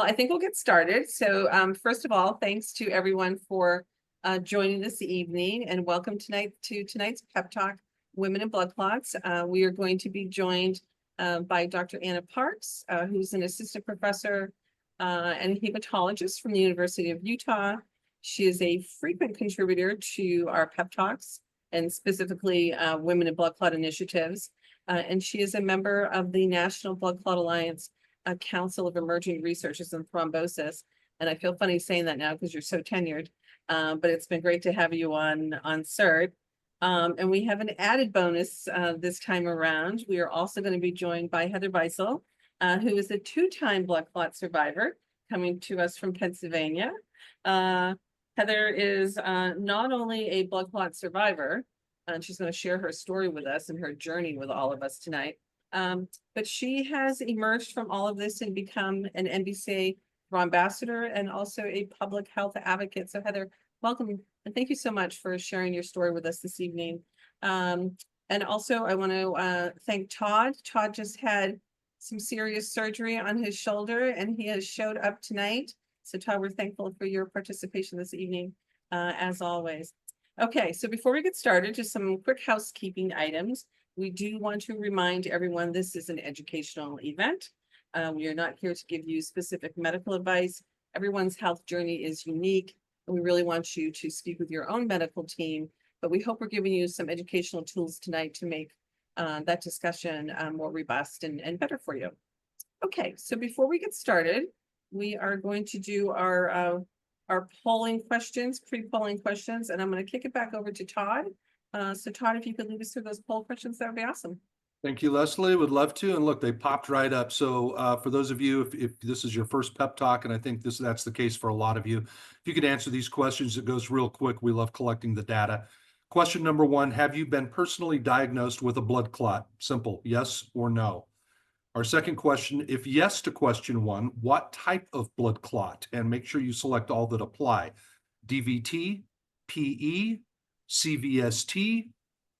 I think we'll get started. So first of all, thanks to everyone for joining this evening, and welcome tonight to tonight's PEP Talk, Women and Blood Clots. We are going to be joined by Dr. Anna Parks, who's an assistant professor and hematologist from the University of Utah. She is a frequent contributor to our PEP Talks, and specifically Women and Blood Clot initiatives. And she is a member of the National Blood Clot Alliance Council of Emerging Researchers in Thrombosis. And I feel funny saying that now because you're so tenured, but it's been great to have you on CERT. And we have an added bonus this time around. We are also going to be joined by Heather Beisel, who is a two-time blood clot survivor coming to us from Pennsylvania. Heather is not only a blood clot survivor, and she's going to share her story with us and her journey with all of us tonight. But she has emerged from all of this and become an NBCA ambassador and also a public health advocate. So Heather, welcome, and thank you so much for sharing your story with us this evening. And also I want to thank Todd. Todd just had some serious surgery on his shoulder and he has showed up tonight. So Todd, we're thankful for your participation this evening, as always. Okay, so before we get started, just some quick housekeeping items. We do want to remind everyone this is an educational event. We are not here to give you specific medical advice. Everyone's health journey is unique, and we really want you to speak with your own medical team, but we hope we're giving you some educational tools tonight to make that discussion more robust and better for you. Okay, so before we get started, we are going to do our polling questions, pre-polling questions, and I'm going to kick it back over to Todd. So Todd, if you could lead us through those poll questions, that would be awesome. Thank you, Leslie. Would love to. And look, they popped right up. So for those of you, if this is your first PEP Talk, and I think that's the case for a lot of you, if you could answer these questions, it goes real quick. We love collecting the data. Question number one, have you been personally diagnosed with a blood clot? Simple, yes or no. Our second question, if yes to question one, what type of blood clot? And make sure you select all that apply. DVT, PE, CVST,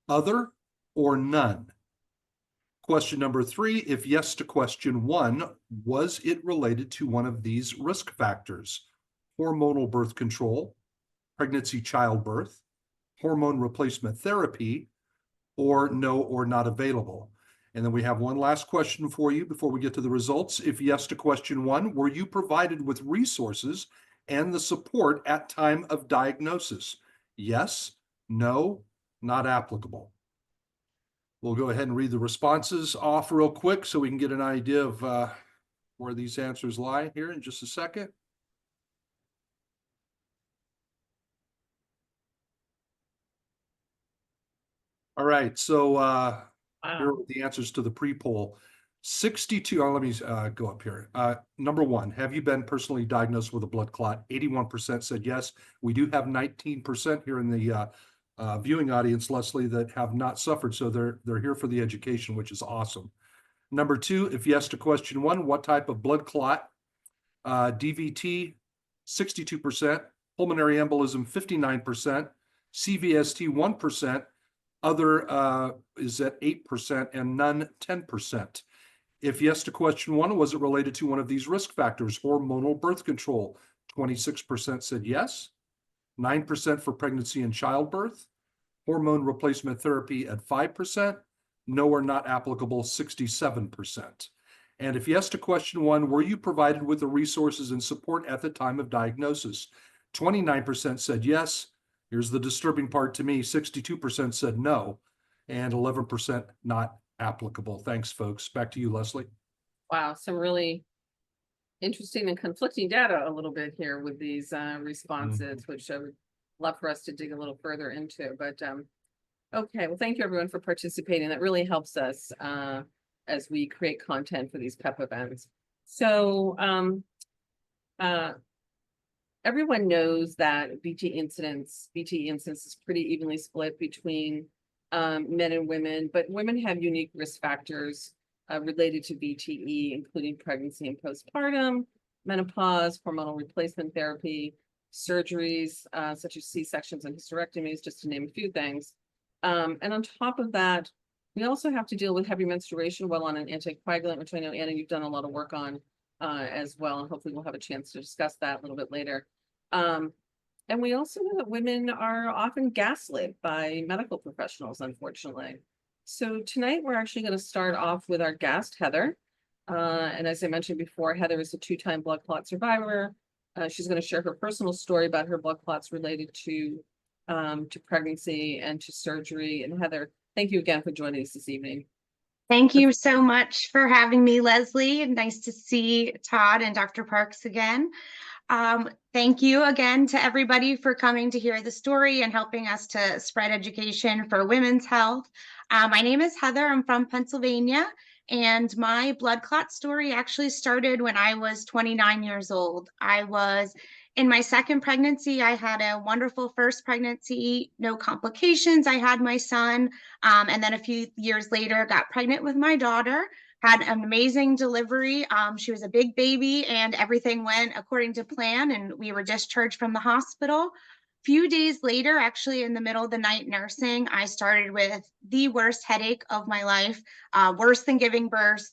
other, or none. Question number three, if yes to question one, was it related to one of these risk factors? Hormonal birth control, pregnancy, childbirth, hormone replacement therapy, or no or not available? And then we have one last question for you before we get to the results. If yes to question one, were you provided with resources and the support at time of diagnosis? Yes, no, not applicable. We'll go ahead and read the responses off real quick so we can get an idea of where these answers lie here in just a second. All right, so here are the answers to the pre-poll. 62, let me go up here. Number one, have you been personally diagnosed with a blood clot? 81% said yes. We do have 19% here in the viewing audience, Leslie, that have not suffered. So they're here for the education, which is awesome. Number two, if yes to question one, what type of blood clot? DVT, 62%, pulmonary embolism, 59%, CVST, 1%, other is at 8%, and none, 10%. If yes to question one, was it related to one of these risk factors? Hormonal birth control, 26% said yes. 9% for pregnancy and childbirth, hormone replacement therapy at 5%, no or not applicable, 67%. And if yes to question one, were you provided with the resources and support at the time of diagnosis? 29% said yes. Here's the disturbing part to me, 62% said no, and 11% not applicable. Thanks, folks. Back to you, Leslie. Wow, some really interesting and conflicting data a little bit here with these responses, which I would love for us to dig a little further into. But okay, well, thank you everyone for participating. That really helps us as we create content for these PEP events. So everyone knows that VTE incidence is pretty evenly split between men and women, but women have unique risk factors related to VTE, including pregnancy and postpartum, menopause, hormonal replacement therapy, surgeries such as C-sections and hysterectomies, just to name a few things. And on top of that, we also have to deal with heavy menstruation while on an anticoagulant, which I know, Anna, you've done a lot of work on as well. And hopefully we'll have a chance to discuss that a little bit later. And we also know that women are often gaslit by medical professionals, unfortunately. So tonight we're actually going to start off with our guest, Heather. And as I mentioned before, Heather is a two-time blood clot survivor. She's going to share her personal story about her blood clots related to pregnancy and to surgery. And Heather, thank you again for joining us this evening. Thank you so much for having me, Leslie. Nice to see Todd and Dr. Parks again. Thank you again to everybody for coming to hear the story and helping us to spread education for women's health. My name is Heather. I'm from Pennsylvania, and my blood clot story actually started when I was 29 years old. I was in my second pregnancy. I had a wonderful first pregnancy, no complications. I had my son, and then a few years later, got pregnant with my daughter. Had an amazing delivery. She was a big baby and everything went according to plan, and we were discharged from the hospital. Few days later, actually in the middle of the night nursing, I started with the worst headache of my life, worse than giving birth,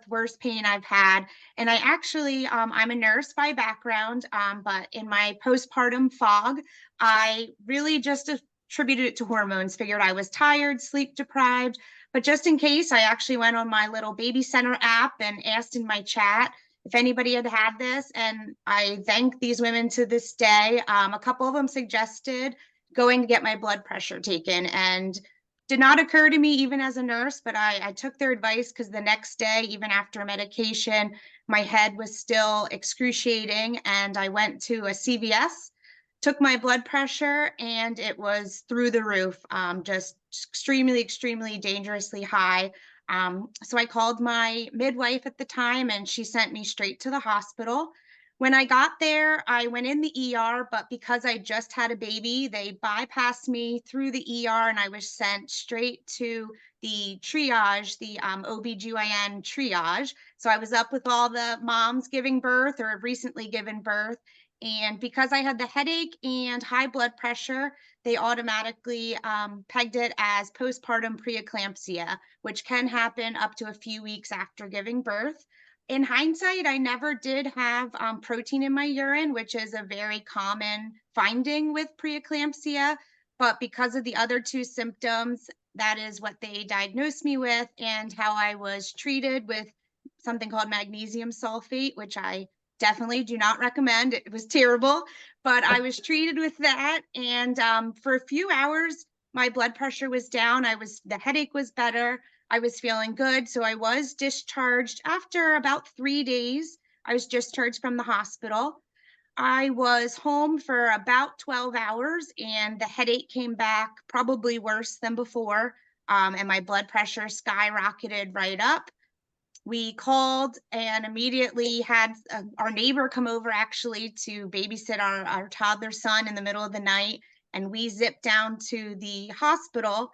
worst pain I've had. And I actually, I'm a nurse by background, but in my postpartum fog, I really just attributed it to hormones, figured I was tired, sleep deprived. But just in case, I actually went on my little Baby Center app and asked in my chat if anybody had had this. And I thank these women to this day. A couple of them suggested going to get my blood pressure taken, and did not occur to me even as a nurse, but I took their advice because the next day, even after medication, my head was still excruciating. And I went to a CVS, took my blood pressure, and it was through the roof, just extremely dangerously high. So I called my midwife at the time, and she sent me straight to the hospital. When I got there, I went in the ER, but because I just had a baby, they bypassed me through the ER, and I was sent straight to the triage, the OBGYN triage. So I was up with all the moms giving birth or have recently given birth. And because I had the headache and high blood pressure, they automatically pegged it as postpartum preeclampsia, which can happen up to a few weeks after giving birth. In hindsight, I never did have protein in my urine, which is a very common finding with preeclampsia. But because of the other two symptoms, that is what they diagnosed me with, and how I was treated with something called magnesium sulfate, which I definitely do not recommend. It was terrible, but I was treated with that. And for a few hours, my blood pressure was down. The headache was better. I was feeling good. So I was discharged after about 3 days. I was discharged from the hospital. I was home for about 12 hours, and the headache came back probably worse than before. And my blood pressure skyrocketed right up. We called and immediately had our neighbor come over actually to babysit our toddler son in the middle of the night. And we zipped down to the hospital.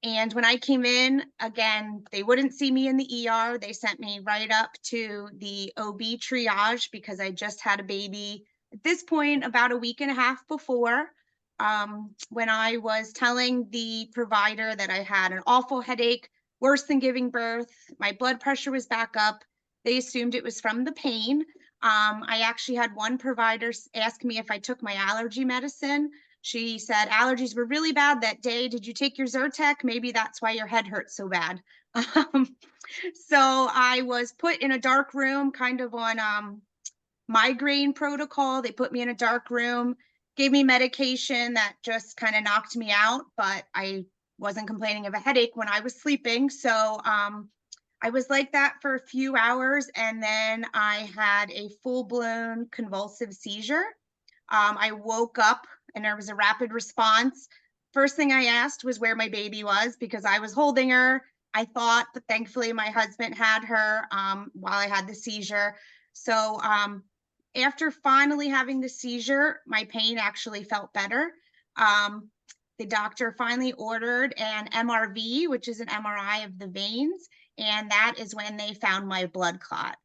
And when I came in, again, they wouldn't see me in the ER. They sent me right up to the OB triage because I just had a baby at this point about a week and a half before. When I was telling the provider that I had an awful headache, worse than giving birth, my blood pressure was back up, they assumed it was from the pain. I actually had one provider ask me if I took my allergy medicine. She said allergies were really bad that day. Did you take your Zyrtec? Maybe that's why your head hurts so bad. So I was put in a dark room, kind of on migraine protocol. They put me in a dark room, gave me medication that just kind of knocked me out, but I wasn't complaining of a headache when I was sleeping. So I was like that for a few hours, and then I had a full-blown convulsive seizure. I woke up and there was a rapid response. First thing I asked was where my baby was because I was holding her. I thought, but thankfully my husband had her while I had the seizure. So after finally having the seizure, my pain actually felt better. The doctor finally ordered an MRV, which is an MRI of the veins, and that is when they found my blood clot.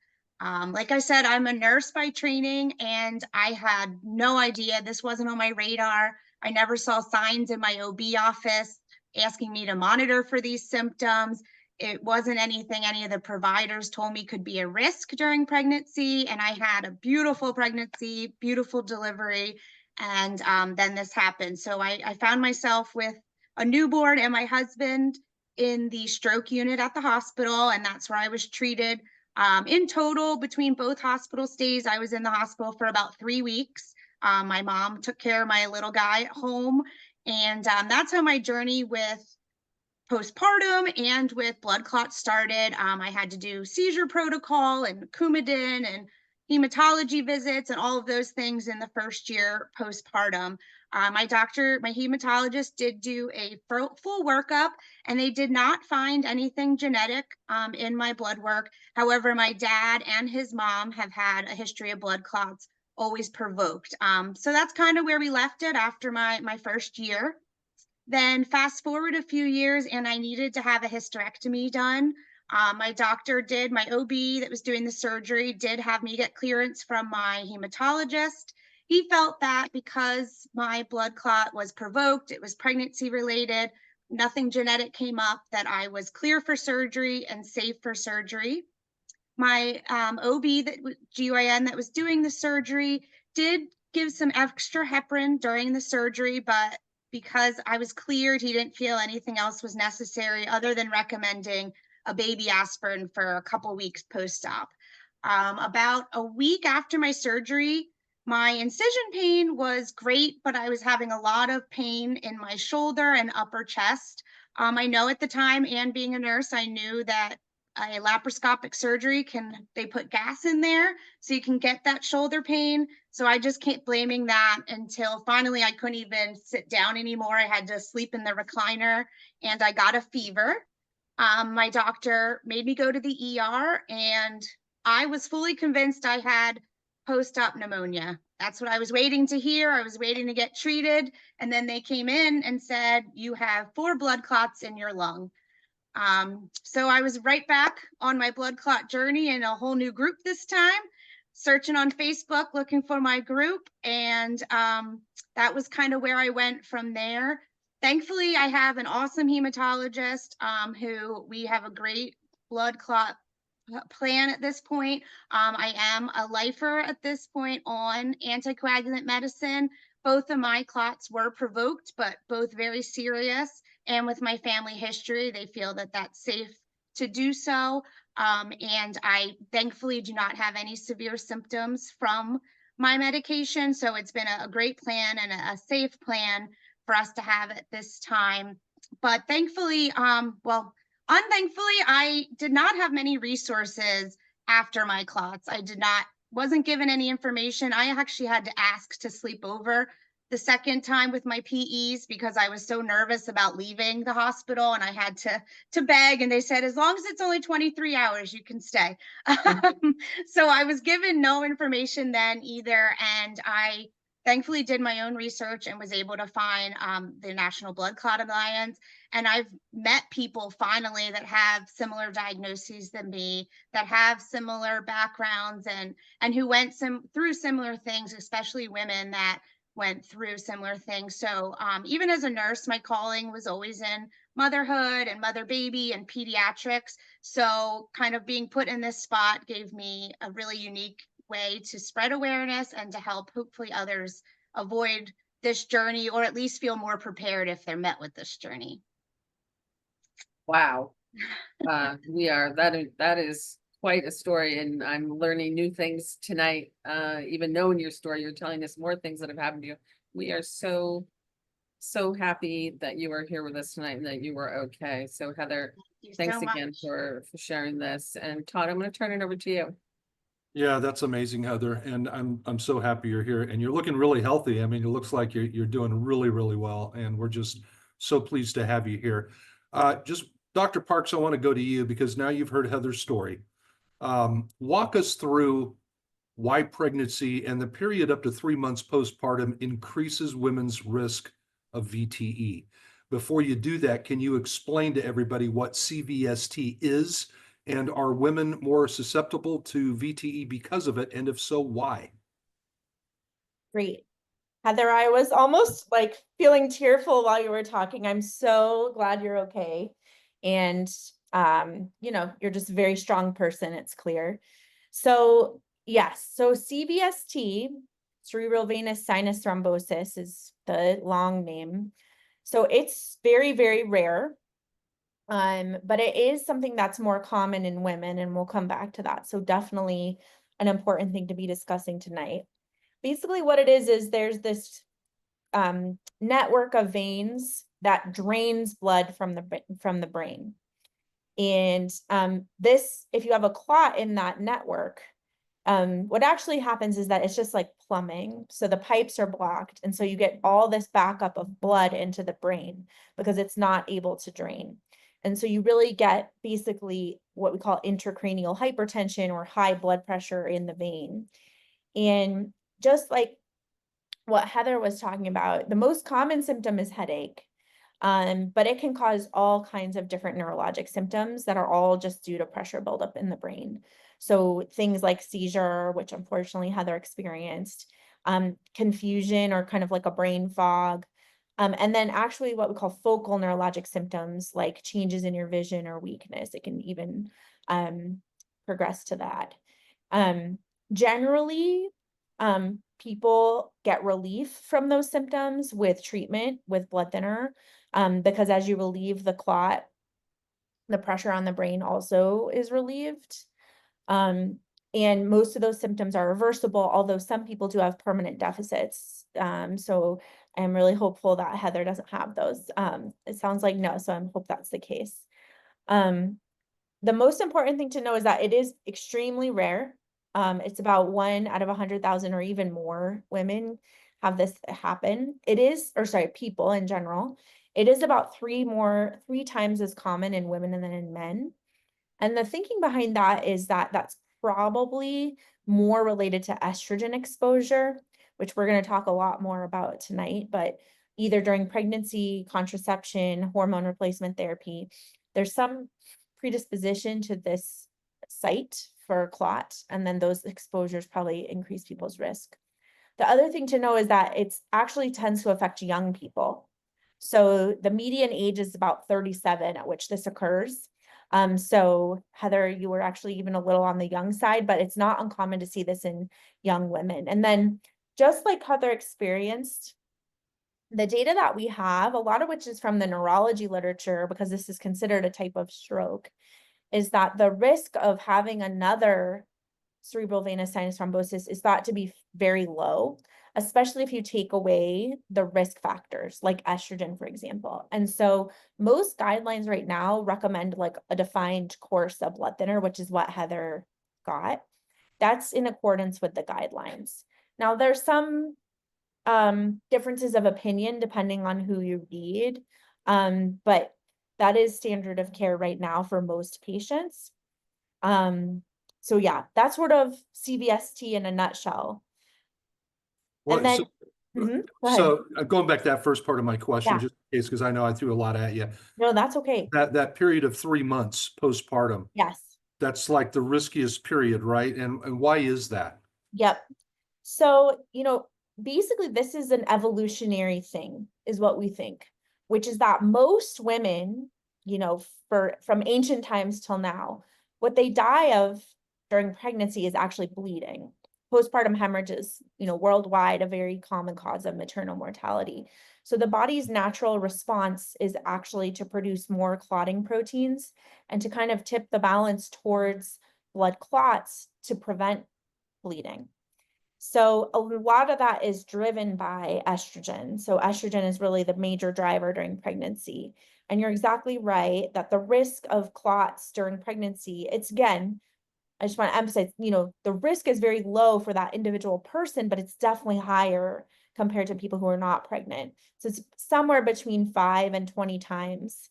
Like I said, I'm a nurse by training, and I had no idea. This wasn't on my radar. I never saw signs in my OB office asking me to monitor for these symptoms. it wasn't anything any of the providers told me could be a risk during pregnancy. And I had a beautiful pregnancy, beautiful delivery. And then this happened. So I found myself with a newborn and my husband in the stroke unit at the hospital. And that's where I was treated. In total, between both hospital stays, I was in the hospital for about 3 weeks. My mom took care of my little guy at home. And that's how my journey with postpartum and with blood clots started. I had to do seizure protocol and Coumadin and hematology visits and all of those things in the first year postpartum. My hematologist did do a full workup and they did not find anything genetic in my blood work. However, my dad and his mom have had a history of blood clots, always provoked. So that's kind of where we left it after my first year. Then fast forward a few years and I needed to have a hysterectomy done. My OB that was doing the surgery did have me get clearance from my hematologist. He felt that because my blood clot was provoked, it was pregnancy related, nothing genetic came up, that I was clear for surgery and safe for surgery. My GYN that was doing the surgery did give some extra heparin during the surgery, but because I was cleared, he didn't feel anything else was necessary other than recommending a baby aspirin for a couple weeks post-op. About a week after my surgery, my incision pain was great, but I was having a lot of pain in my shoulder and upper chest. I know at the time, and being a nurse, I knew that a laparoscopic surgery they put gas in there so you can get that shoulder pain. So I just kept blaming that until finally I couldn't even sit down anymore. I had to sleep in the recliner and I got a fever. My doctor made me go to the ER and I was fully convinced I had post-op pneumonia. That's what I was waiting to hear. I was waiting to get treated. And then they came in and said, you have 4 blood clots in your lung. So I was right back on my blood clot journey in a whole new group this time, searching on Facebook, looking for my group. And that was kind of where I went from there. Thankfully, I have an awesome hematologist who we have a great blood clot plan at this point. I am a lifer at this point on anticoagulant medicine. Both of my clots were provoked, but both very serious. And with my family history, they feel that that's safe to do so. And I thankfully do not have any severe symptoms from my medication. So it's been a great plan and a safe plan for us to have at this time. But thankfully, unthankfully, I did not have many resources after my clots. Wasn't given any information. I actually had to ask to sleep over the second time with my PEs because I was so nervous about leaving the hospital and I had to beg, and they said, as long as it's only 23 hours, you can stay. So I was given no information then either. And I thankfully did my own research and was able to find the National Blood Clot Alliance. And I've met people finally that have similar diagnoses than me, that have similar backgrounds and who went through similar things, especially women that went through similar things. So even as a nurse, my calling was always in motherhood and mother baby and pediatrics. So kind of being put in this spot gave me a really unique way to spread awareness and to help hopefully others avoid this journey, or at least feel more prepared if they're met with this journey. Wow. That is quite a story, and I'm learning new things tonight. Even knowing your story, you're telling us more things that have happened to you. We are so happy that you are here with us tonight and that you were okay. So Heather, thanks again for sharing this. And Todd, I'm going to turn it over to you. Yeah, that's amazing, Heather. And I'm so happy you're here and you're looking really healthy. I mean, it looks like you're doing really, really well. And we're just so pleased to have you here. Just Dr. Parks, I want to go to you because now you've heard Heather's story. Walk us through why pregnancy and the period up to 3 months postpartum increases women's risk of VTE. Before you do that, can you explain to everybody what CVST is? And are women more susceptible to VTE because of it? And if so, why? Great. Heather, I was almost like feeling tearful while you were talking. I'm so glad you're okay. And you're just a very strong person, it's clear. So yes, so CVST, cerebral venous sinus thrombosis, is the long name. So it's very, very rare. But it is something that's more common in women, and we'll come back to that. So definitely an important thing to be discussing tonight. Basically what it is there's this network of veins that drains blood from the brain. And this, if you have a clot in that network, what actually happens is that it's just like plumbing. So the pipes are blocked. And so you get all this backup of blood into the brain because it's not able to drain. And so you really get basically what we call intracranial hypertension or high blood pressure in the vein. And just like what Heather was talking about, the most common symptom is headache. But it can cause all kinds of different neurologic symptoms that are all just due to pressure buildup in the brain. So things like seizure, which unfortunately Heather experienced, confusion or kind of like a brain fog, and then actually what we call focal neurologic symptoms like changes in your vision or weakness. It can even progress to that. Generally, people get relief from those symptoms with treatment with blood thinner, because as you relieve the clot, the pressure on the brain also is relieved. And most of those symptoms are reversible, although some people do have permanent deficits. So I'm really hopeful that Heather doesn't have those. It sounds like no, so I hope that's the case. The most important thing to know is that it is extremely rare. It's about 1 out of 100,000 or even more women have this happen. People in general. It is about 3 times as common in women than in men. And the thinking behind that is that that's probably more related to estrogen exposure, which we're going to talk a lot more about tonight, but either during pregnancy, contraception, hormone replacement therapy, there's some predisposition to this site for clot, and then those exposures probably increase people's risk. The other thing to know is that it's actually tends to affect young people. So the median age is about 37 at which this occurs. So Heather, you were actually even a little on the young side, but it's not uncommon to see this in young women. And then just like Heather experienced, the data that we have, a lot of which is from the neurology literature, because this is considered a type of stroke, is that the risk of having another cerebral venous sinus thrombosis is thought to be very low, especially if you take away the risk factors like estrogen, for example. And so most guidelines right now recommend like a defined course of blood thinner, which is what Heather got. That's in accordance with the guidelines. Now, there's some differences of opinion depending on who you read, but that is standard of care right now for most patients. So yeah, that's sort of CVST in a nutshell. Well, And then, go ahead. so going back to that first part of my question, Yeah. just in case, because I know I threw a lot at you. No, that's okay. That period of 3 months postpartum, Yes. that's like the riskiest period, right? And why is that? Yep. So, basically this is an evolutionary thing, is what we think, which is that most women, from ancient times till now, what they die of during pregnancy is actually bleeding. Postpartum hemorrhage is, worldwide a very common cause of maternal mortality. So the body's natural response is actually to produce more clotting proteins and to kind of tip the balance towards blood clots to prevent bleeding. So a lot of that is driven by estrogen. So estrogen is really the major driver during pregnancy. And you're exactly right that the risk of clots during pregnancy, it's again, I just want to emphasize, the risk is very low for that individual person, but it's definitely higher compared to people who are not pregnant. So it's somewhere between 5 and 20 times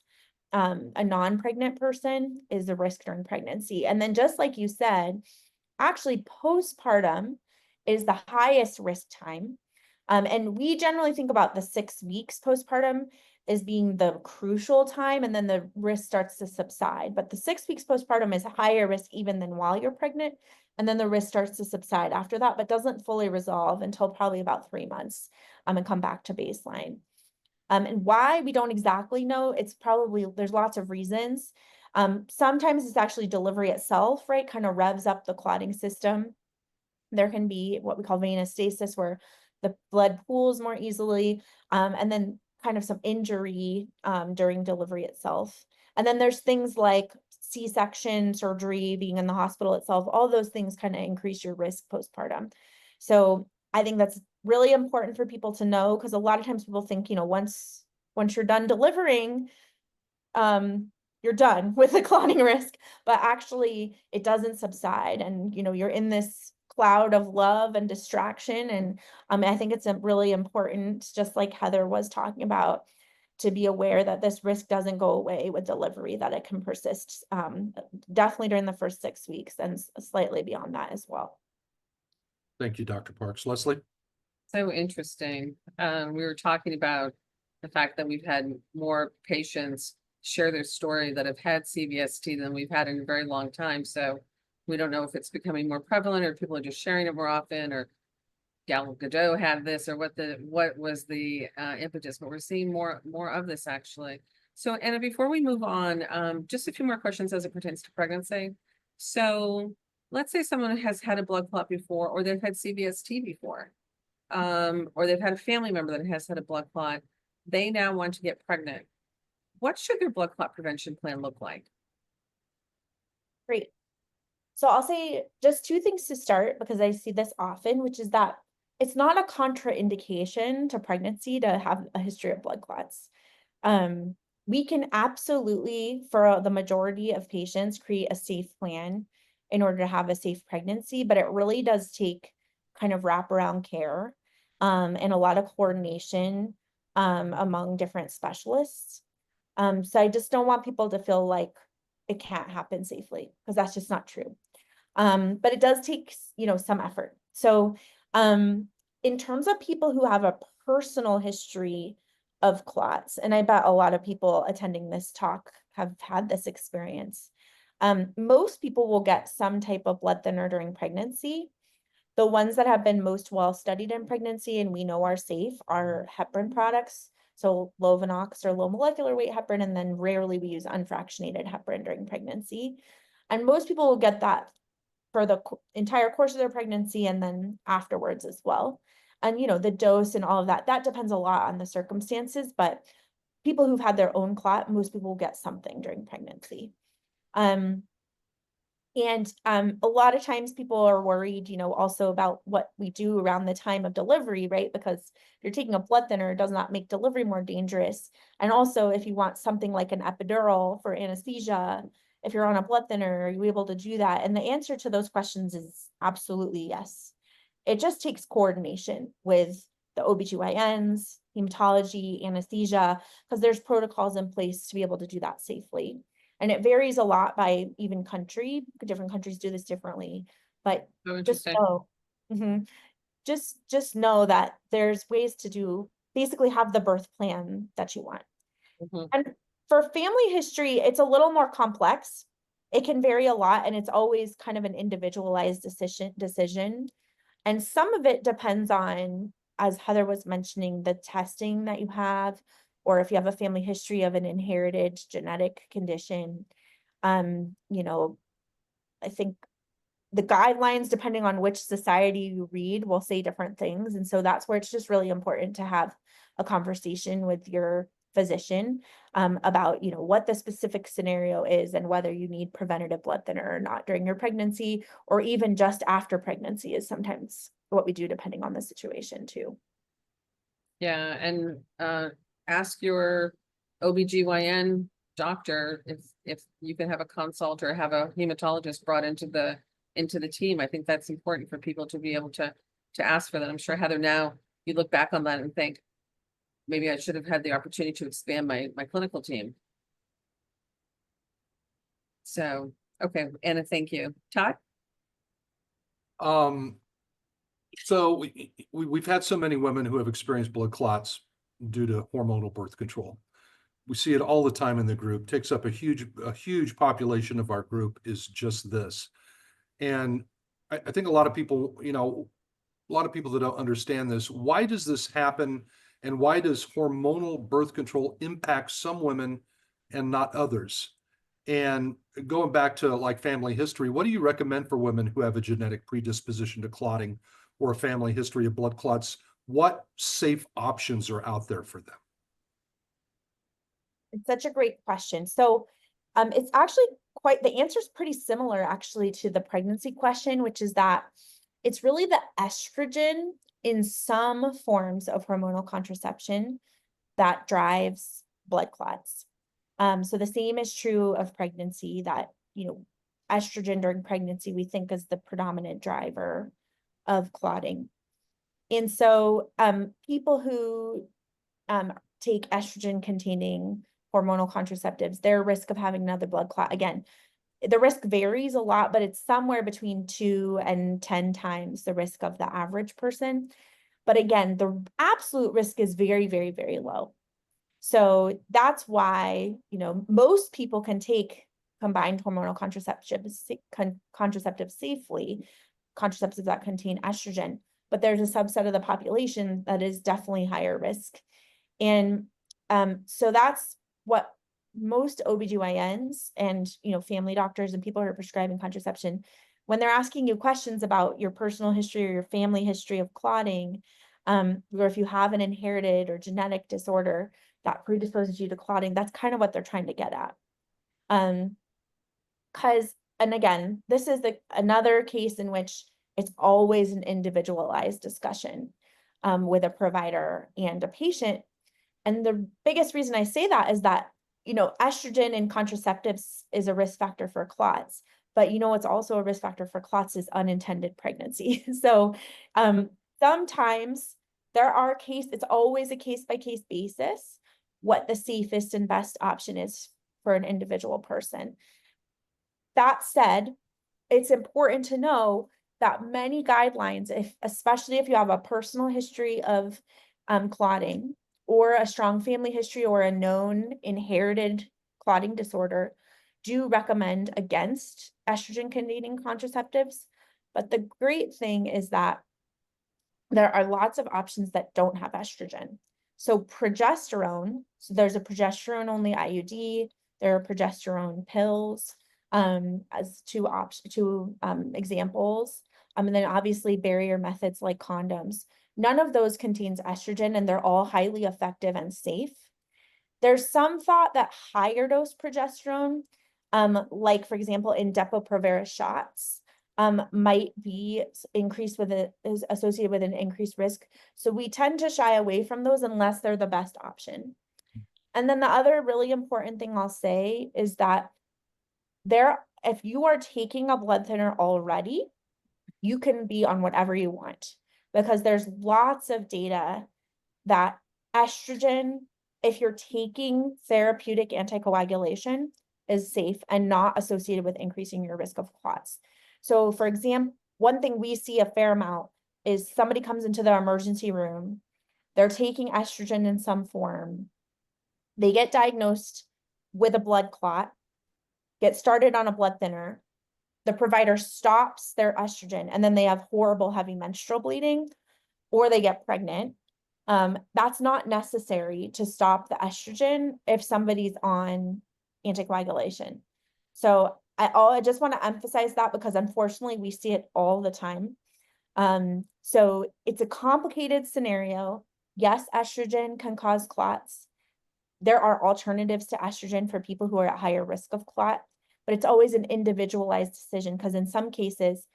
a non-pregnant person is the risk during pregnancy. And then just like you said, actually postpartum is the highest risk time. And we generally think about the 6 weeks postpartum as being the crucial time, and then the risk starts to subside. But the 6 weeks postpartum is higher risk even than while you're pregnant. And then the risk starts to subside after that, but doesn't fully resolve until probably about 3 months and come back to baseline. And why we don't exactly know, it's probably, there's lots of reasons. Sometimes it's actually delivery itself, right? Kind of revs up the clotting system. There can be what we call venous stasis, where the blood pools more easily, and then kind of some injury during delivery itself. And then there's things like C-section, surgery, being in the hospital itself. All those things kind of increase your risk postpartum. So I think that's really important for people to know, because a lot of times people think, once you're done delivering, you're done with the clotting risk, but actually it doesn't subside, and you're in this cloud of love and distraction. And I think it's really important, just like Heather was talking about, to be aware that this risk doesn't go away with delivery, that it can persist definitely during the first 6 weeks and slightly beyond that as well. Thank you, Dr. Parks. Leslie? So interesting. We were talking about the fact that we've had more patients share their story that have had CVST than we've had in a very long time. So we don't know if it's becoming more prevalent, or people are just sharing it more often, or Gal Gadot had this, or what was the impetus, but we're seeing more of this actually. So Anna, before we move on, just a few more questions as it pertains to pregnancy. So let's say someone has had a blood clot before, or they've had CVST before, or they've had a family member that has had a blood clot. They now want to get pregnant. What should their blood clot prevention plan look like? Great. So I'll say just 2 things to start, because I see this often, which is that it's not a contraindication to pregnancy to have a history of blood clots. We can absolutely, for the majority of patients, create a safe plan in order to have a safe pregnancy, but it really does take kind of wraparound care and a lot of coordination among different specialists. So I just don't want people to feel like it can't happen safely, because that's just not true. But it does take, some effort. So in terms of people who have a personal history of clots, and I bet a lot of people attending this talk have had this experience, most people will get some type of blood thinner during pregnancy. The ones that have been most well studied in pregnancy and we know are safe are heparin products. So Lovenox or low molecular weight heparin, and then rarely we use unfractionated heparin during pregnancy. And most people will get that for the entire course of their pregnancy and then afterwards as well. And, the dose and all of that, that depends a lot on the circumstances, but people who've had their own clot, most people will get something during pregnancy. And a lot of times people are worried, also about what we do around the time of delivery, right? Because if you're taking a blood thinner, it does not make delivery more dangerous. And also, if you want something like an epidural for anesthesia, if you're on a blood thinner, are you able to do that? And the answer to those questions is absolutely yes. It just takes coordination with the OBGYNs, hematology, anesthesia, because there's protocols in place to be able to do that safely. And it varies a lot by even country. Different countries do this differently, but just know, just know that there's ways to basically have the birth plan that you want. And for family history, it's a little more complex. It can vary a lot, and it's always kind of an individualized decision. And some of it depends on, as Heather was mentioning, the testing that you have, or if you have a family history of an inherited genetic condition. I think the guidelines, depending on which society you read, will say different things. And so that's where it's just really important to have a conversation with your physician about, what the specific scenario is and whether you need preventative blood thinner or not during your pregnancy, or even just after pregnancy is sometimes what we do, depending on the situation too. Yeah, and ask your OBGYN doctor if you can have a consult or have a hematologist brought into the team. I think that's important for people to be able to ask for that. I'm sure, Heather, now you look back on that and think, maybe I should have had the opportunity to expand my clinical team. So, okay, Anna, thank you. Todd? So we've had so many women who have experienced blood clots due to hormonal birth control. We see it all the time in the group. Takes up a huge population of our group is just this. And I think a lot of people, that don't understand this. Why does this happen? And why does hormonal birth control impact some women and not others? And going back to like family history, what do you recommend for women who have a genetic predisposition to clotting or a family history of blood clots? What safe options are out there for them? It's such a great question. So it's actually the answer is pretty similar actually to the pregnancy question, which is that it's really the estrogen in some forms of hormonal contraception that drives blood clots. So the same is true of pregnancy, that, estrogen during pregnancy, we think is the predominant driver of clotting. And so people who take estrogen containing hormonal contraceptives, their risk of having another blood clot, again, the risk varies a lot, but it's somewhere between 2 and 10 times the risk of the average person. But again, the absolute risk is very, very, very low. So that's why, most people can take combined hormonal contraceptives safely, contraceptives that contain estrogen, but there's a subset of the population that is definitely higher risk. And so that's what most OBGYNs and, family doctors and people who are prescribing contraception, when they're asking you questions about your personal history or your family history of clotting, or if you have an inherited or genetic disorder that predisposes you to clotting, that's kind of what they're trying to get at. And again, this is another case in which it's always an individualized discussion with a provider and a patient. And the biggest reason I say that is that, estrogen in contraceptives is a risk factor for clots, but what's also a risk factor for clots is unintended pregnancy. So sometimes it's always a case-by-case basis what the safest and best option is for an individual person. That said, it's important to know that many guidelines, especially if you have a personal history of clotting or a strong family history or a known inherited clotting disorder, do recommend against estrogen-containing contraceptives. But the great thing is that there are lots of options that don't have estrogen. So progesterone, so there's a progesterone-only IUD, there are progesterone pills, as two examples. And then obviously barrier methods like condoms. None of those contains estrogen, and they're all highly effective and safe. There's some thought that higher dose progesterone, like for example in Depo-Provera shots, might be is associated with an increased risk. So we tend to shy away from those unless they're the best option. And then the other really important thing I'll say is that if you are taking a blood thinner already, you can be on whatever you want, because there's lots of data that estrogen, if you're taking therapeutic anticoagulation, is safe and not associated with increasing your risk of clots. So for example, one thing we see a fair amount is somebody comes into the emergency room, they're taking estrogen in some form, they get diagnosed with a blood clot, get started on a blood thinner, the provider stops their estrogen, and then they have horrible heavy menstrual bleeding, or they get pregnant. That's not necessary to stop the estrogen if somebody's on anticoagulation. So I just want to emphasize that, because unfortunately we see it all the time. So it's a complicated scenario. Yes, estrogen can cause clots. There are alternatives to estrogen for people who are at higher risk of clot, but it's always an individualized decision, because in some cases,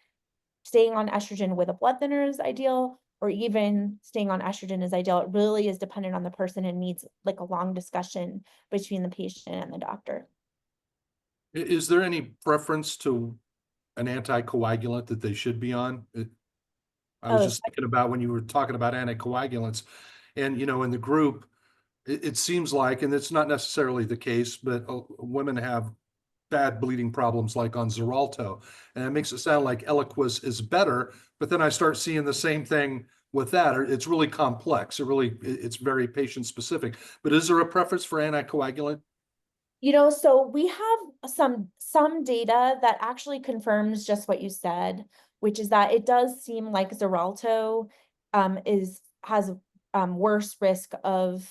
staying on estrogen with a blood thinner is ideal, or even staying on estrogen is ideal. It really is dependent on the person and needs like a long discussion between the patient and the doctor. Is there any preference to an anticoagulant that they should be on? I was just thinking about when you were talking about anticoagulants, and in the group, it seems like, and it's not necessarily the case, but women have bad bleeding problems like on Xarelto, and it makes it sound like Eliquis is better, but then I start seeing the same thing with that. It's really complex. It's very patient specific. But is there a preference for anticoagulant? So we have some data that actually confirms just what you said, which is that it does seem like Xarelto has worse risk of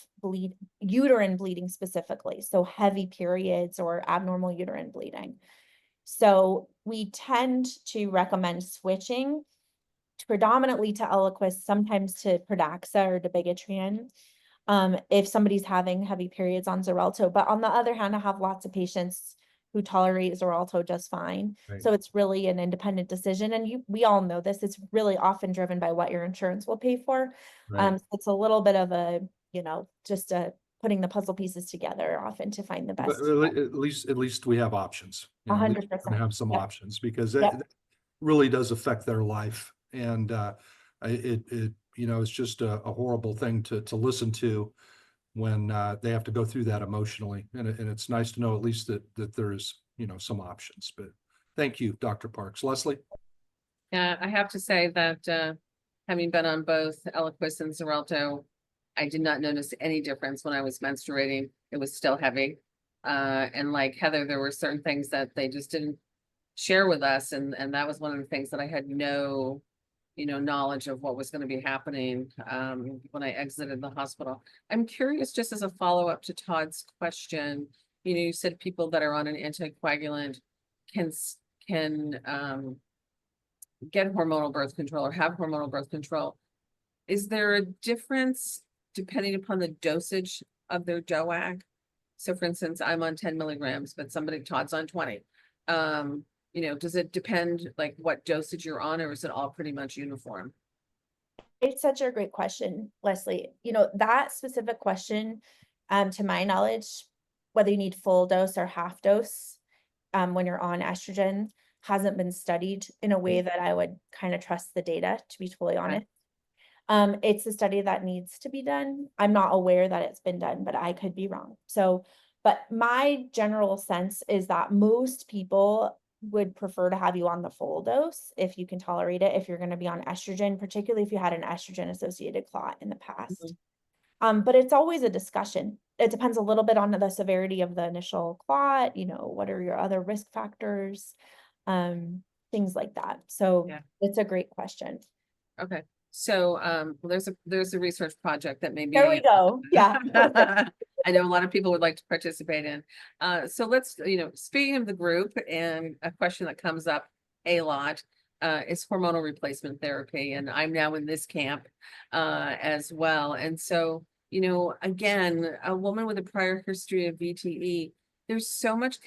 uterine bleeding specifically, so heavy periods or abnormal uterine bleeding. So we tend to recommend switching predominantly to Eliquis, sometimes to Pradaxa or dabigatran, if somebody's having heavy periods on Xarelto. But on the other hand, I have lots of patients who tolerate Xarelto just fine. Right. So it's really an independent decision. And we all know this, it's really often driven by what your insurance will pay for. Right. It's a little bit of a, just putting the puzzle pieces together often to find the But best. at least we have options. You know, at least we're gonna 100%. have some Yep. options because Yep. it really does affect their life. And it's just a horrible thing to listen to when they have to go through that emotionally. And it's nice to know at least that there's, some options. But thank you, Dr. Parks. Leslie? Yeah, I have to say that having been on both Eliquis and Xarelto, I did not notice any difference when I was menstruating. It was still heavy. And like Heather, there were certain things that they just didn't share with us. And that was one of the things that I had no, knowledge of what was going to be happening when I exited the hospital. I'm curious, just as a follow-up to Todd's question, you said people that are on an anticoagulant can get hormonal birth control or have hormonal birth control. Is there a difference depending upon the dosage of their DOAC? So for instance, I'm on 10 milligrams, but Todd's on 20. Does it depend like what dosage you're on, or is it all pretty much uniform? It's such a great question, Leslie. That specific question, to my knowledge, whether you need full dose or half dose, when you're on estrogen, hasn't been studied in a way that I would kind of trust the data, to be totally honest. It's a study that needs to be done. I'm not aware that it's been done, but I could be wrong. But my general sense is that most people would prefer to have you on the full dose if you can tolerate it, if you're going to be on estrogen, particularly if you had an estrogen associated clot in the past. But it's always a discussion. It depends a little bit on the severity of the initial clot, what are your other risk factors, things like that. So Yeah. It's a great question. Okay. So well, there's a research project that maybe There we go. Yeah. I know a lot of people would like to participate in. So let's, speaking of the group, and a question that comes up a lot is hormonal replacement therapy. And I'm now in this camp as well. And so, again, a woman with a prior history of VTE, there's so much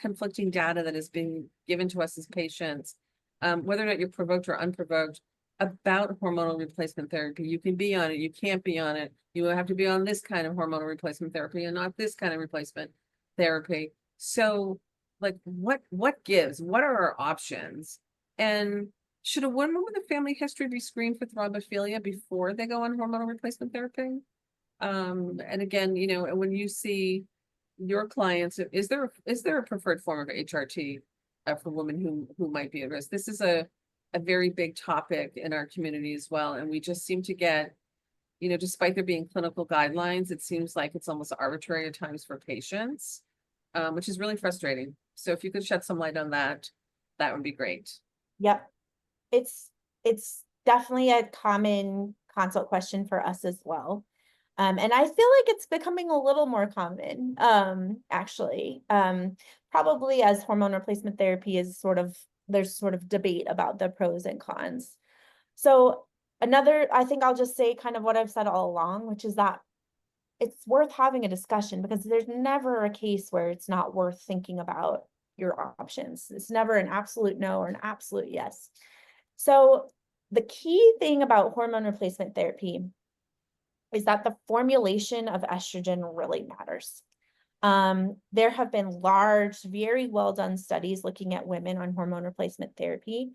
conflicting data that is being given to us as patients, whether or not you're provoked or unprovoked, about hormonal replacement therapy. You can be on it, you can't be on it. You have to be on this kind of hormonal replacement therapy and not this kind of replacement therapy. So like what gives? What are our options? And should a woman with a family history be screened for thrombophilia before they go on hormonal replacement therapy? And again, when you see your clients, is there a preferred form of HRT for women who might be at risk? This is a very big topic in our community as well. And we just seem to get, despite there being clinical guidelines, it seems like it's almost arbitrary at times for patients, which is really frustrating. So if you could shed some light on that, that would be great. Yep. It's definitely a common consult question for us as well. And I feel like it's becoming a little more common, actually, probably as hormone replacement therapy is there's sort of debate about the pros and cons. So I think I'll just say kind of what I've said all along, which is that it's worth having a discussion because there's never a case where it's not worth thinking about your options. It's never an absolute no or an absolute yes. So the key thing about hormone replacement therapy is that the formulation of estrogen really matters. There have been large, very well done studies looking at women on hormone replacement therapy.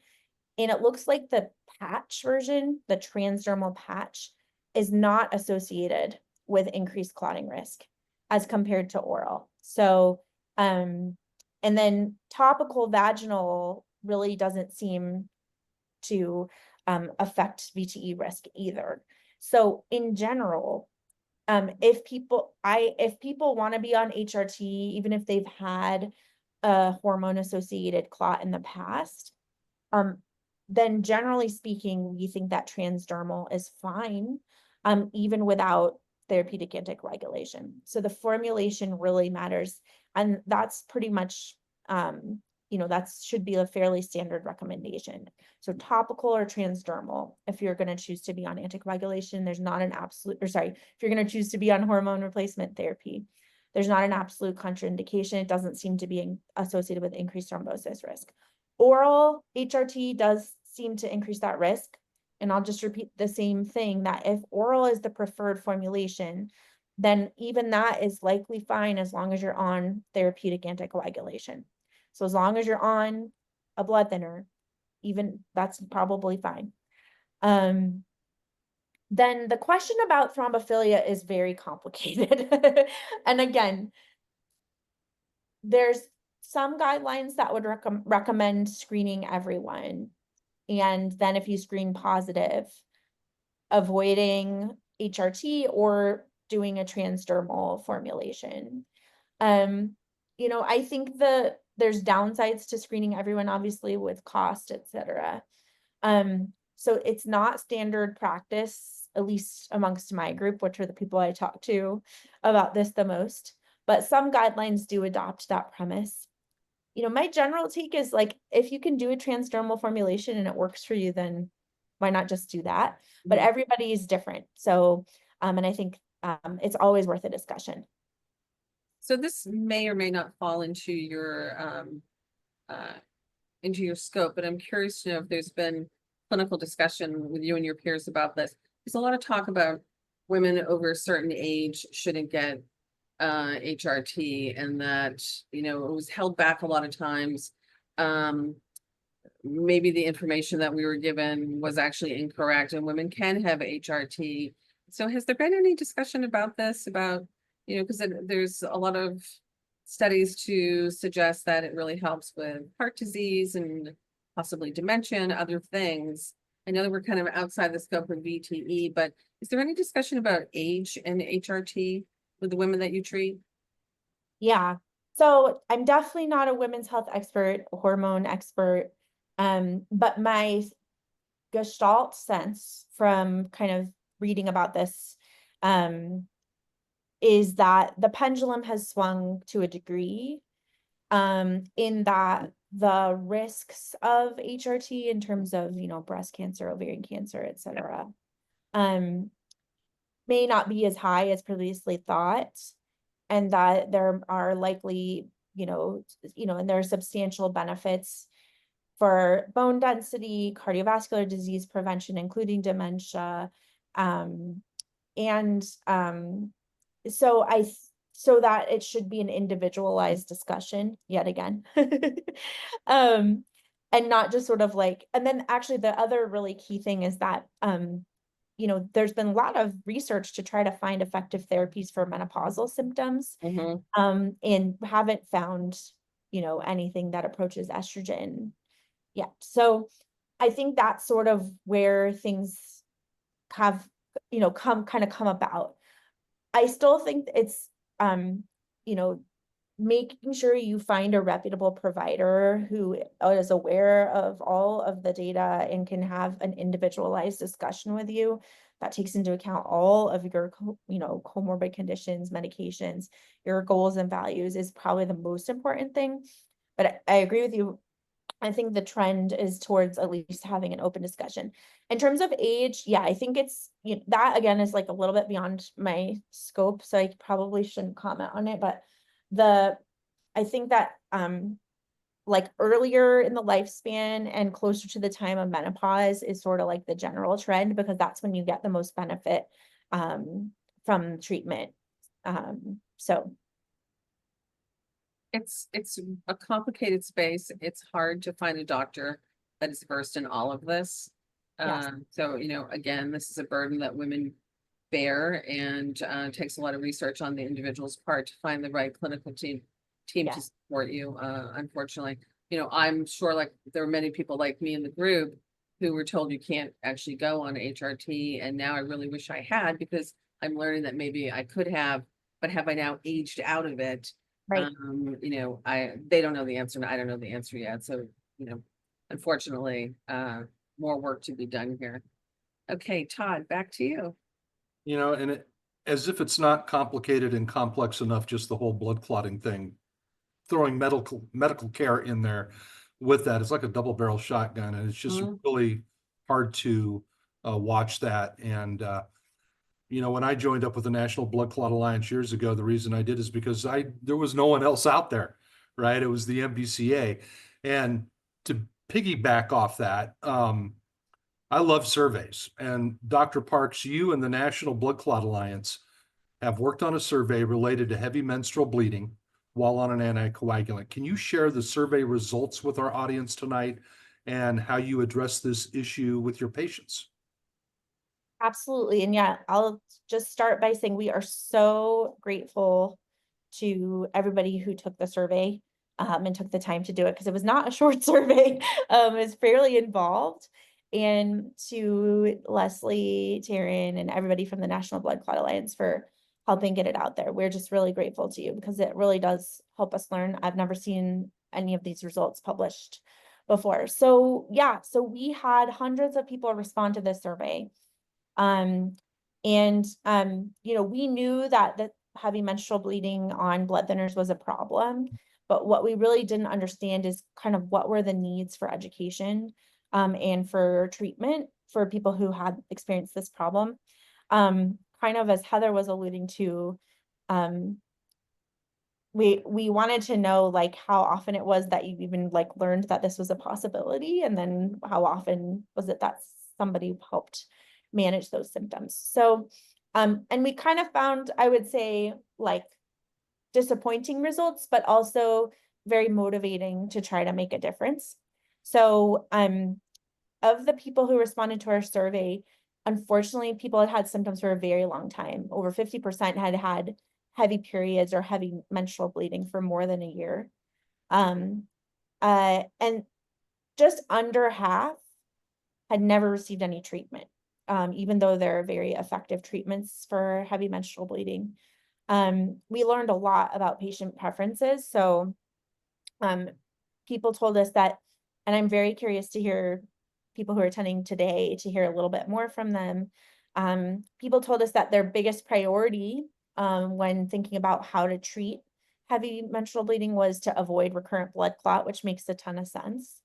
And it looks like the patch version, the transdermal patch, is not associated with increased clotting risk as compared to oral. So, and then topical vaginal really doesn't seem to affect VTE risk either. So in general, if people want to be on HRT, even if they've had a hormone associated clot in the past, then generally speaking, we think that transdermal is fine. even without therapeutic anticoagulation. So the formulation really matters. And that's pretty much, that should be a fairly standard recommendation. So topical or transdermal, if you're going to choose to be on anticoagulation, there's not an absolute, or sorry, if you're going to choose to be on hormone replacement therapy, there's not an absolute contraindication. It doesn't seem to be associated with increased thrombosis risk. Oral HRT does seem to increase that risk. And I'll just repeat the same thing, that if oral is the preferred formulation, then even that is likely fine as long as you're on therapeutic anticoagulation. So as long as you're on a blood thinner, even that's probably fine. Then the question about thrombophilia is very complicated. And again, there's some guidelines that would recommend screening everyone. And then if you screen positive, avoiding HRT or doing a transdermal formulation. I think there's downsides to screening everyone, obviously, with cost, et cetera. So it's not standard practice, at least amongst my group, which are the people I talk to about this the most. But some guidelines do adopt that premise. My general take is like, if you can do a transdermal formulation and it works for you, then why not just do that? But everybody is different. So, and I think it's always worth a discussion. So this may or may not fall into your scope, but I'm curious to know if there's been clinical discussion with you and your peers about this. There's a lot of talk about women over a certain age shouldn't get HRT, and that, it was held back a lot of times. Maybe the information that we were given was actually incorrect, and women can have HRT. So has there been any discussion about this, about, because there's a lot of studies to suggest that it really helps with heart disease and possibly dementia and other things. I know that we're kind of outside the scope of VTE, but is there any discussion about age and HRT with the women that you treat? Yeah. So I'm definitely not a women's health expert, hormone expert. But my gestalt sense from kind of reading about this, is that the pendulum has swung to a degree, in that the risks of HRT in terms of, breast cancer, ovarian cancer, et cetera, may not be as high as previously thought, and that there are likely, and there are substantial benefits for bone density, cardiovascular disease prevention, including dementia. So that it should be an individualized discussion yet again. And not just sort of like, and then actually the other really key thing is that, there's been a lot of research to try to find effective therapies for menopausal symptoms, and haven't found, anything that approaches estrogen yet. So I think that's sort of where things have, come about. I still think it's, making sure you find a reputable provider who is aware of all of the data and can have an individualized discussion with you that takes into account all of your, comorbid conditions, medications, your goals and values is probably the most important thing. But I agree with you. I think the trend is towards at least having an open discussion. In terms of age, yeah, I think it's, that again is like a little bit beyond my scope, so I probably shouldn't comment on it, but I think that like earlier in the lifespan and closer to the time of menopause is sort of like the general trend, because that's when you get the most benefit from treatment. So It's a complicated space. It's hard to find a doctor that is versed in all of this. Yes. So, again, this is a burden that women bear, and takes a lot of research on the individual's part to find the right clinical team Yeah. to support you. Unfortunately, I'm sure like there are many people like me in the group who were told you can't actually go on HRT, and now I really wish I had, because I'm learning that maybe I could have, but have I now aged out of it? Right. They don't know the answer, and I don't know the answer yet. So, unfortunately, more work to be done here. Okay, Todd, back to you. You know, and as if it's not complicated and complex enough, just the whole blood clotting thing, throwing medical care in there with that, it's like a double barrel shotgun, and it's just really hard to watch that. And you know, when I joined up with the National Blood Clot Alliance years ago, the reason I did is because there was no one else out there, right? It was the NBCA. And to piggyback off that, I love surveys. And Dr. Parks, you and the National Blood Clot Alliance have worked on a survey related to heavy menstrual bleeding while on an anticoagulant. Can you share the survey results with our audience tonight and how you address this issue with your patients? Absolutely. And yeah, I'll just start by saying we are so grateful to everybody who took the survey and took the time to do it, because it was not a short survey. It's fairly involved. And to Leslie, Taryn, and everybody from the National Blood Clot Alliance for helping get it out there. We're just really grateful to you, because it really does help us learn. I've never seen any of these results published before. So yeah, so we had hundreds of people respond to this survey. You know, we knew that the heavy menstrual bleeding on blood thinners was a problem, but what we really didn't understand is kind of what were the needs for education, and for treatment for people who had experienced this problem. Kind of as Heather was alluding to, we wanted to know like how often it was that you even like learned that this was a possibility, and then how often was it that somebody helped manage those symptoms. So, and we kind of found, I would say, like disappointing results, but also very motivating to try to make a difference. So, of the people who responded to our survey, unfortunately, people had had symptoms for a very long time. Over 50% had had heavy periods or heavy menstrual bleeding for more than a year. And just under half had never received any treatment, even though there are very effective treatments for heavy menstrual bleeding. We learned a lot about patient preferences. So people told us that, and I'm very curious to hear people who are attending today to hear a little bit more from them. People told us that their biggest priority when thinking about how to treat heavy menstrual bleeding was to avoid recurrent blood clot, which makes a ton of sense.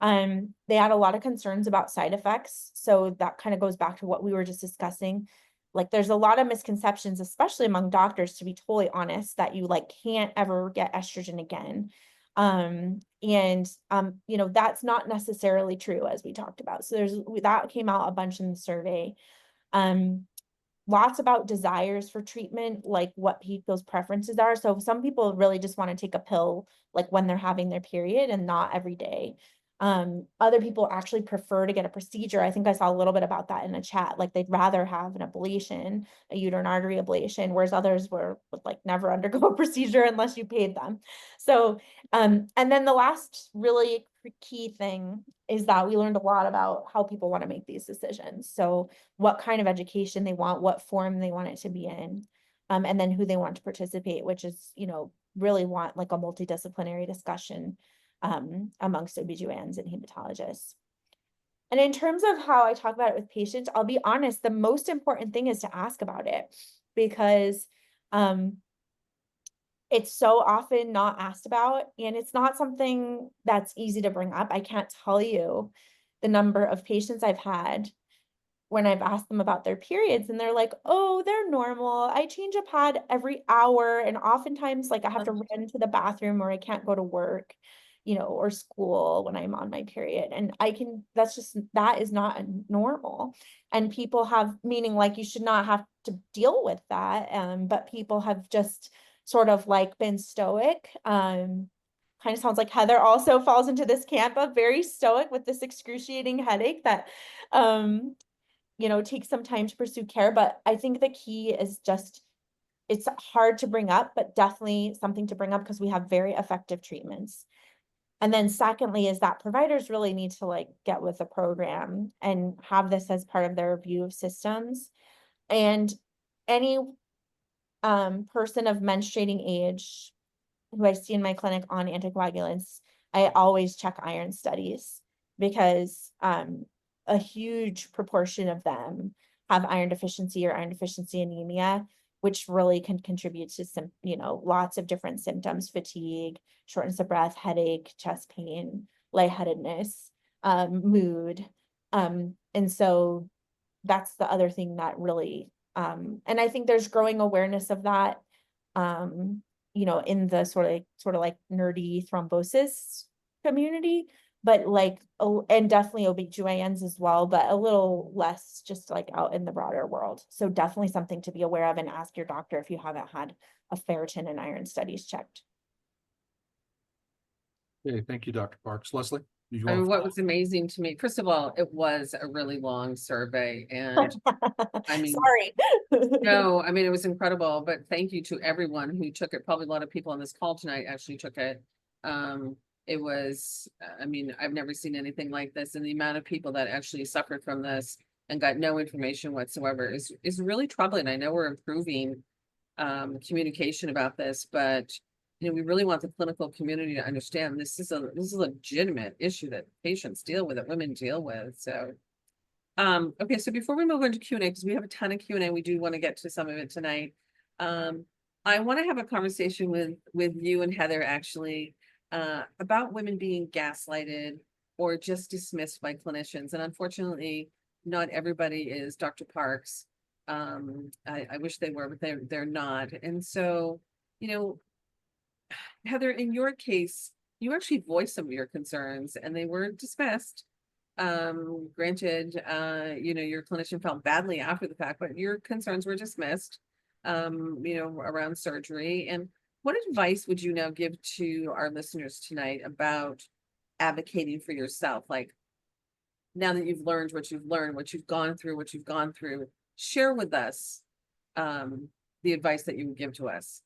They had a lot of concerns about side effects. So that kind of goes back to what we were just discussing. Like there's a lot of misconceptions, especially among doctors, to be totally honest, that you like can't ever get estrogen again. You know, that's not necessarily true, as we talked about. So that came out a bunch in the survey. Lots about desires for treatment, like what people's preferences are. So some people really just want to take a pill like when they're having their period and not every day. Other people actually prefer to get a procedure. I think I saw a little bit about that in a chat. Like they'd rather have an ablation, a uterine artery ablation, whereas others would like never undergo a procedure unless you paid them. So, and then the last really key thing is that we learned a lot about how people want to make these decisions. So what kind of education they want, what form they want it to be in, and then who they want to participate, which is, you know, really want like a multidisciplinary discussion amongst OBGYNs and hematologists. And in terms of how I talk about it with patients, I'll be honest, the most important thing is to ask about it, because it's so often not asked about, and it's not something that's easy to bring up. I can't tell you the number of patients I've had when I've asked them about their periods and they're like, oh, they're normal. I change a pad every hour. And oftentimes like I have to run to the bathroom or I can't go to work, you know, or school when I'm on my period. And that is not normal. And people have, meaning like you should not have to deal with that. But people have just sort of like been stoic. Kind of sounds like Heather also falls into this camp of very stoic with this excruciating headache that, you know, take some time to pursue care. But I think the key is just, it's hard to bring up, but definitely something to bring up because we have very effective treatments. And then secondly is that providers really need to like get with the program and have this as part of their review of systems. And any person of menstruating age who I see in my clinic on anticoagulants, I always check iron studies, because a huge proportion of them have iron deficiency or iron deficiency anemia, which really can contribute to some, lots of different symptoms: fatigue, shortness of breath, headache, chest pain, lightheadedness, mood. And so that's the other thing that really, and I think there's growing awareness of that, in the sort of like nerdy thrombosis community, but and definitely OBGYNs as well, but a little less just like out in the broader world. So definitely something to be aware of, and ask your doctor if you haven't had a ferritin and iron studies checked. Okay, thank you, Dr. Parks. Leslie? did you I want mean, to what follow? was amazing to me, first of all, it was a really long survey, and I mean, Sorry. no, I mean, it was incredible, but thank you to everyone who took it. Probably a lot of people on this call tonight actually took it. It was, I mean, I've never seen anything like this, and the amount of people that actually suffered from this and got no information whatsoever is really troubling. I know we're improving communication about this, but we really want the clinical community to understand this is a legitimate issue that patients deal with, that women deal with. So okay, so before we move into Q&A, because we have a ton of Q&A, we do want to get to some of it tonight. I want to have a conversation with you and Heather actually about women being gaslighted or just dismissed by clinicians. And unfortunately, not everybody is Dr. Parks. I wish they were, but they're not. And so, Heather, in your case, you actually voiced some of your concerns and they weren't dismissed. Granted, your clinician felt badly after the fact, but your concerns were dismissed, around surgery. And what advice would you now give to our listeners tonight about advocating for yourself? Like, now that you've learned what you've learned, what you've gone through, share with us, the advice that you would give to us.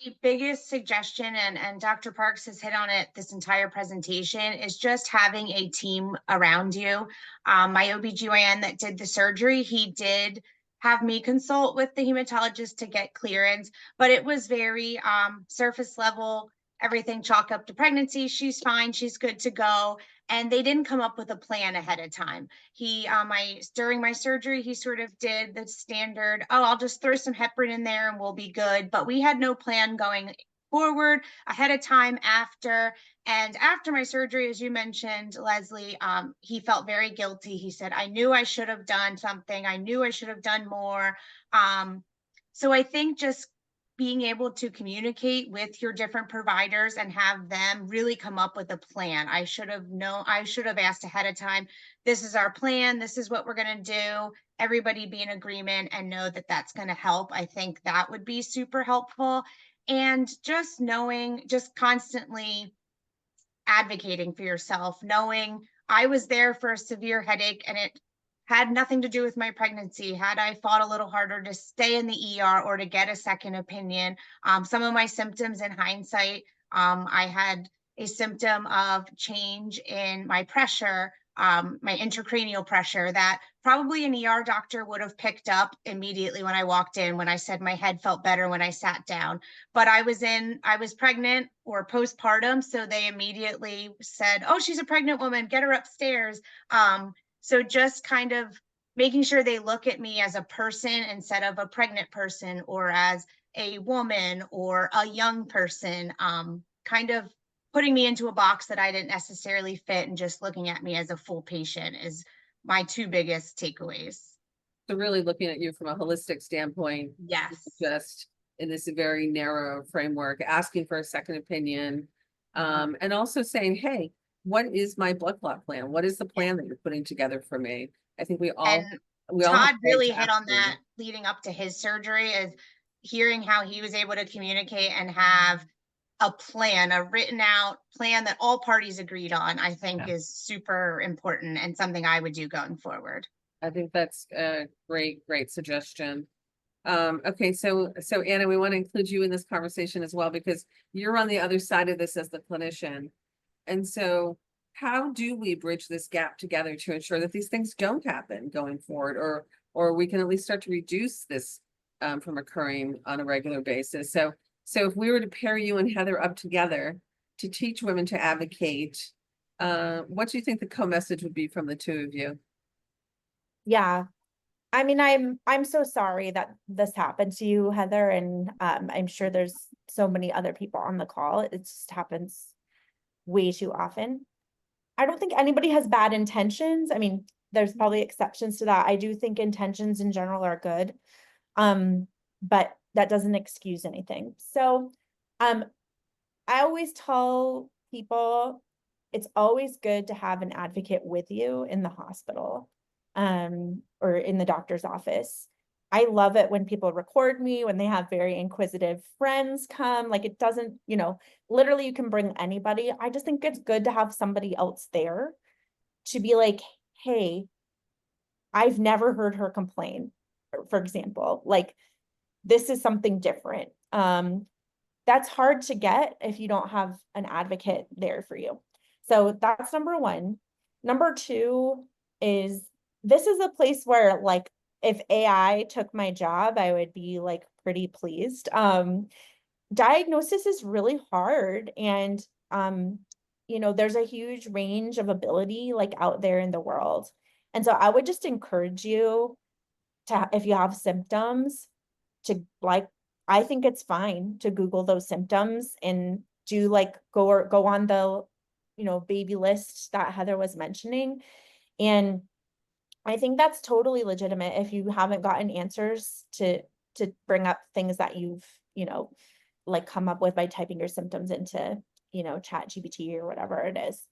The biggest suggestion, and Dr. Parks has hit on it this entire presentation, is just having a team around you. My OBGYN that did the surgery, he did have me consult with the hematologist to get clearance, but it was very surface level, everything chalk up to pregnancy. She's fine, she's good to go. And they didn't come up with a plan ahead of time. During my surgery, he sort of did the standard, oh, I'll just throw some heparin in there and we'll be good. But we had no plan going forward ahead of time after. And after my surgery, as you mentioned, Leslie, he felt very guilty. He said, I knew I should have done something. I knew I should have done more. So I think just being able to communicate with your different providers and have them really come up with a plan. I should have asked ahead of time, this is our plan, this is what we're going to do. Everybody be in agreement and know that that's going to help. I think that would be super helpful. And just constantly advocating for yourself, knowing I was there for a severe headache and it had nothing to do with my pregnancy. Had I fought a little harder to stay in the ER or to get a second opinion, some of my symptoms in hindsight, I had a symptom of change in my pressure, my intracranial pressure, that probably an ER doctor would have picked up immediately when I walked in, when I said my head felt better when I sat down. But I was pregnant or postpartum, so they immediately said, oh, she's a pregnant woman, get her upstairs. So just kind of making sure they look at me as a person instead of a pregnant person or as a woman or a young person, kind of putting me into a box that I didn't necessarily fit, and just looking at me as a full patient is my two biggest takeaways. So really looking at you from a holistic standpoint, Yes. just in this very narrow framework, asking for a second opinion, and also saying, hey, what is my blood clot plan? What is the plan that you're putting together for me? I think we all Todd have really to hit ask on that leading up to his surgery, is hearing how he was able to communicate and have a plan, a written out plan that all parties agreed on, I think is super important and something I would do going forward. I think that's a great suggestion. Okay, so Anna, we want to include you in this conversation as well, because you're on the other side of this as the clinician. And so how do we bridge this gap together to ensure that these things don't happen going forward, or we can at least start to reduce this from occurring on a regular basis? So if we were to pair you and Heather up together to teach women to advocate, what do you think the co-message would be from the two of you? Yeah. I mean, I'm so sorry that this happened to you, Heather, and I'm sure there's so many other people on the call. It just happens way too often. I don't think anybody has bad intentions. I mean, there's probably exceptions to that. I do think intentions in general are good. But that doesn't excuse anything. So, I always tell people it's always good to have an advocate with you in the hospital, or in the doctor's office. I love it when people record me, when they have very inquisitive friends come, like it doesn't, literally you can bring anybody. I just think it's good to have somebody else there to be like, hey, I've never heard her complain, for example, like this is something different. That's hard to get if you don't have an advocate there for you. So that's number one. Number two is this is a place where like if AI took my job, I would be like pretty pleased. Diagnosis is really hard, and there's a huge range of ability like out there in the world. And so I would just encourage you to, if you have symptoms, to like, I think it's fine to Google those symptoms and do like go on the, baby list that Heather was mentioning. And I think that's totally legitimate if you haven't gotten answers to bring up things that you've, like come up with by typing your symptoms into, Chat GPT or whatever it is.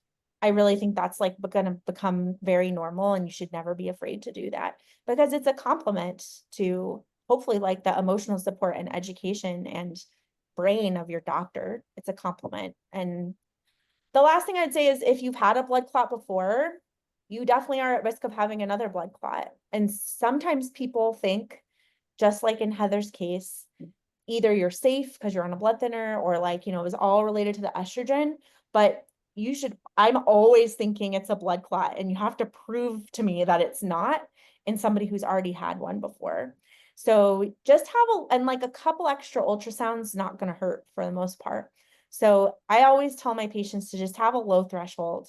I really think that's like going to become very normal, and you should never be afraid to do that because it's a compliment to hopefully like the emotional support and education and brain of your doctor. It's a compliment. And the last thing I'd say is if you've had a blood clot before, you definitely are at risk of having another blood clot. And sometimes people think, just like in Heather's case, either you're safe because you're on a blood thinner or like, it was all related to the estrogen, but I'm always thinking it's a blood clot, and you have to prove to me that it's not in somebody who's already had one before. So just and like a couple extra ultrasounds, not going to hurt for the most part. So I always tell my patients to just have a low threshold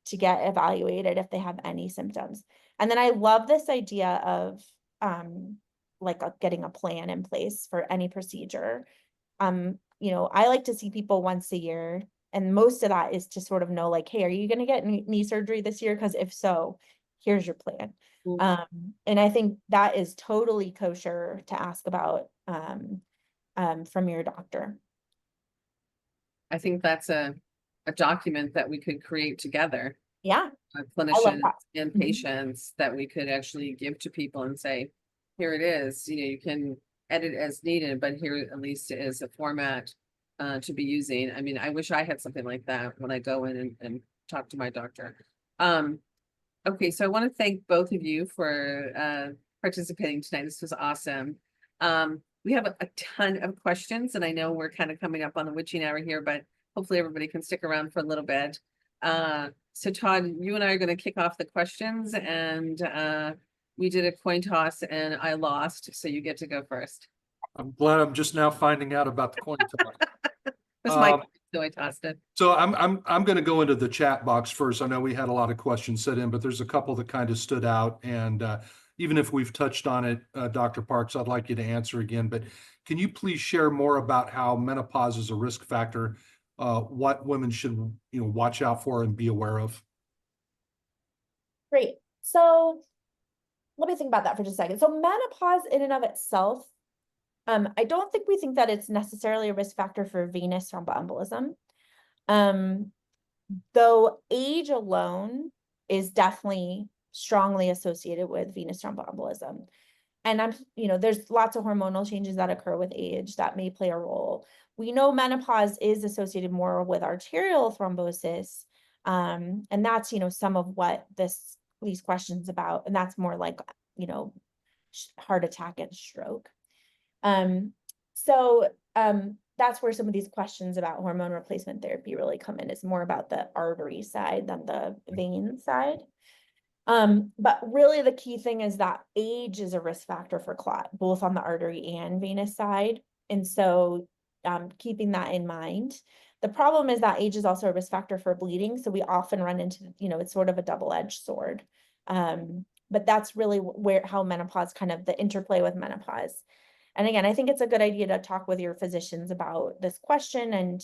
to get evaluated if they have any symptoms. And then I love this idea of getting a plan in place for any procedure. I like to see people once a year, and most of that is to sort of know like, hey, are you going to get knee surgery this year? Because if so, here's your plan. And I think that is totally kosher to ask about from your doctor. I think that's a document that we could create together. Yeah. Clinicians and Mhm. patients that we could actually give to people and say, here it is, you can edit as needed, but here at least is a format to be using. I mean, I wish I had something like that when I go in and talk to my doctor. Okay, so I want to thank both of you for participating tonight. This was awesome. We have a ton of questions, and I know we're kind of coming up on the witching hour here, but hopefully everybody can stick around for a little bit. So Todd, you and I are going to kick off the questions, and we did a coin toss and I lost, so you get to go first. I'm glad I'm just now finding out about the coin toss. That's my coin, so I tossed it. So I'm going to go into the chat box first. I know we had a lot of questions set in, but there's a couple that kind of stood out. And even if we've touched on it, Dr. Parks, I'd like you to answer again. But can you please share more about how menopause is a risk factor, what women should watch out for and be aware of? Great. So let me think about that for just a second. So menopause in and of itself, I don't think we think that it's necessarily a risk factor for venous thromboembolism. Though age alone is definitely strongly associated with venous thromboembolism. And there's lots of hormonal changes that occur with age that may play a role. We know menopause is associated more with arterial thrombosis. And that's, some of what these questions about, and that's more like, heart attack and stroke. That's where some of these questions about hormone replacement therapy really come in. It's more about the artery side than the vein side. But really the key thing is that age is a risk factor for clot, both on the artery and venous side. And so keeping that in mind. The problem is that age is also a risk factor for bleeding. So we often run into, it's sort of a double-edged sword. but that's really how menopause, kind of the interplay with menopause. And again, I think it's a good idea to talk with your physicians about this question and,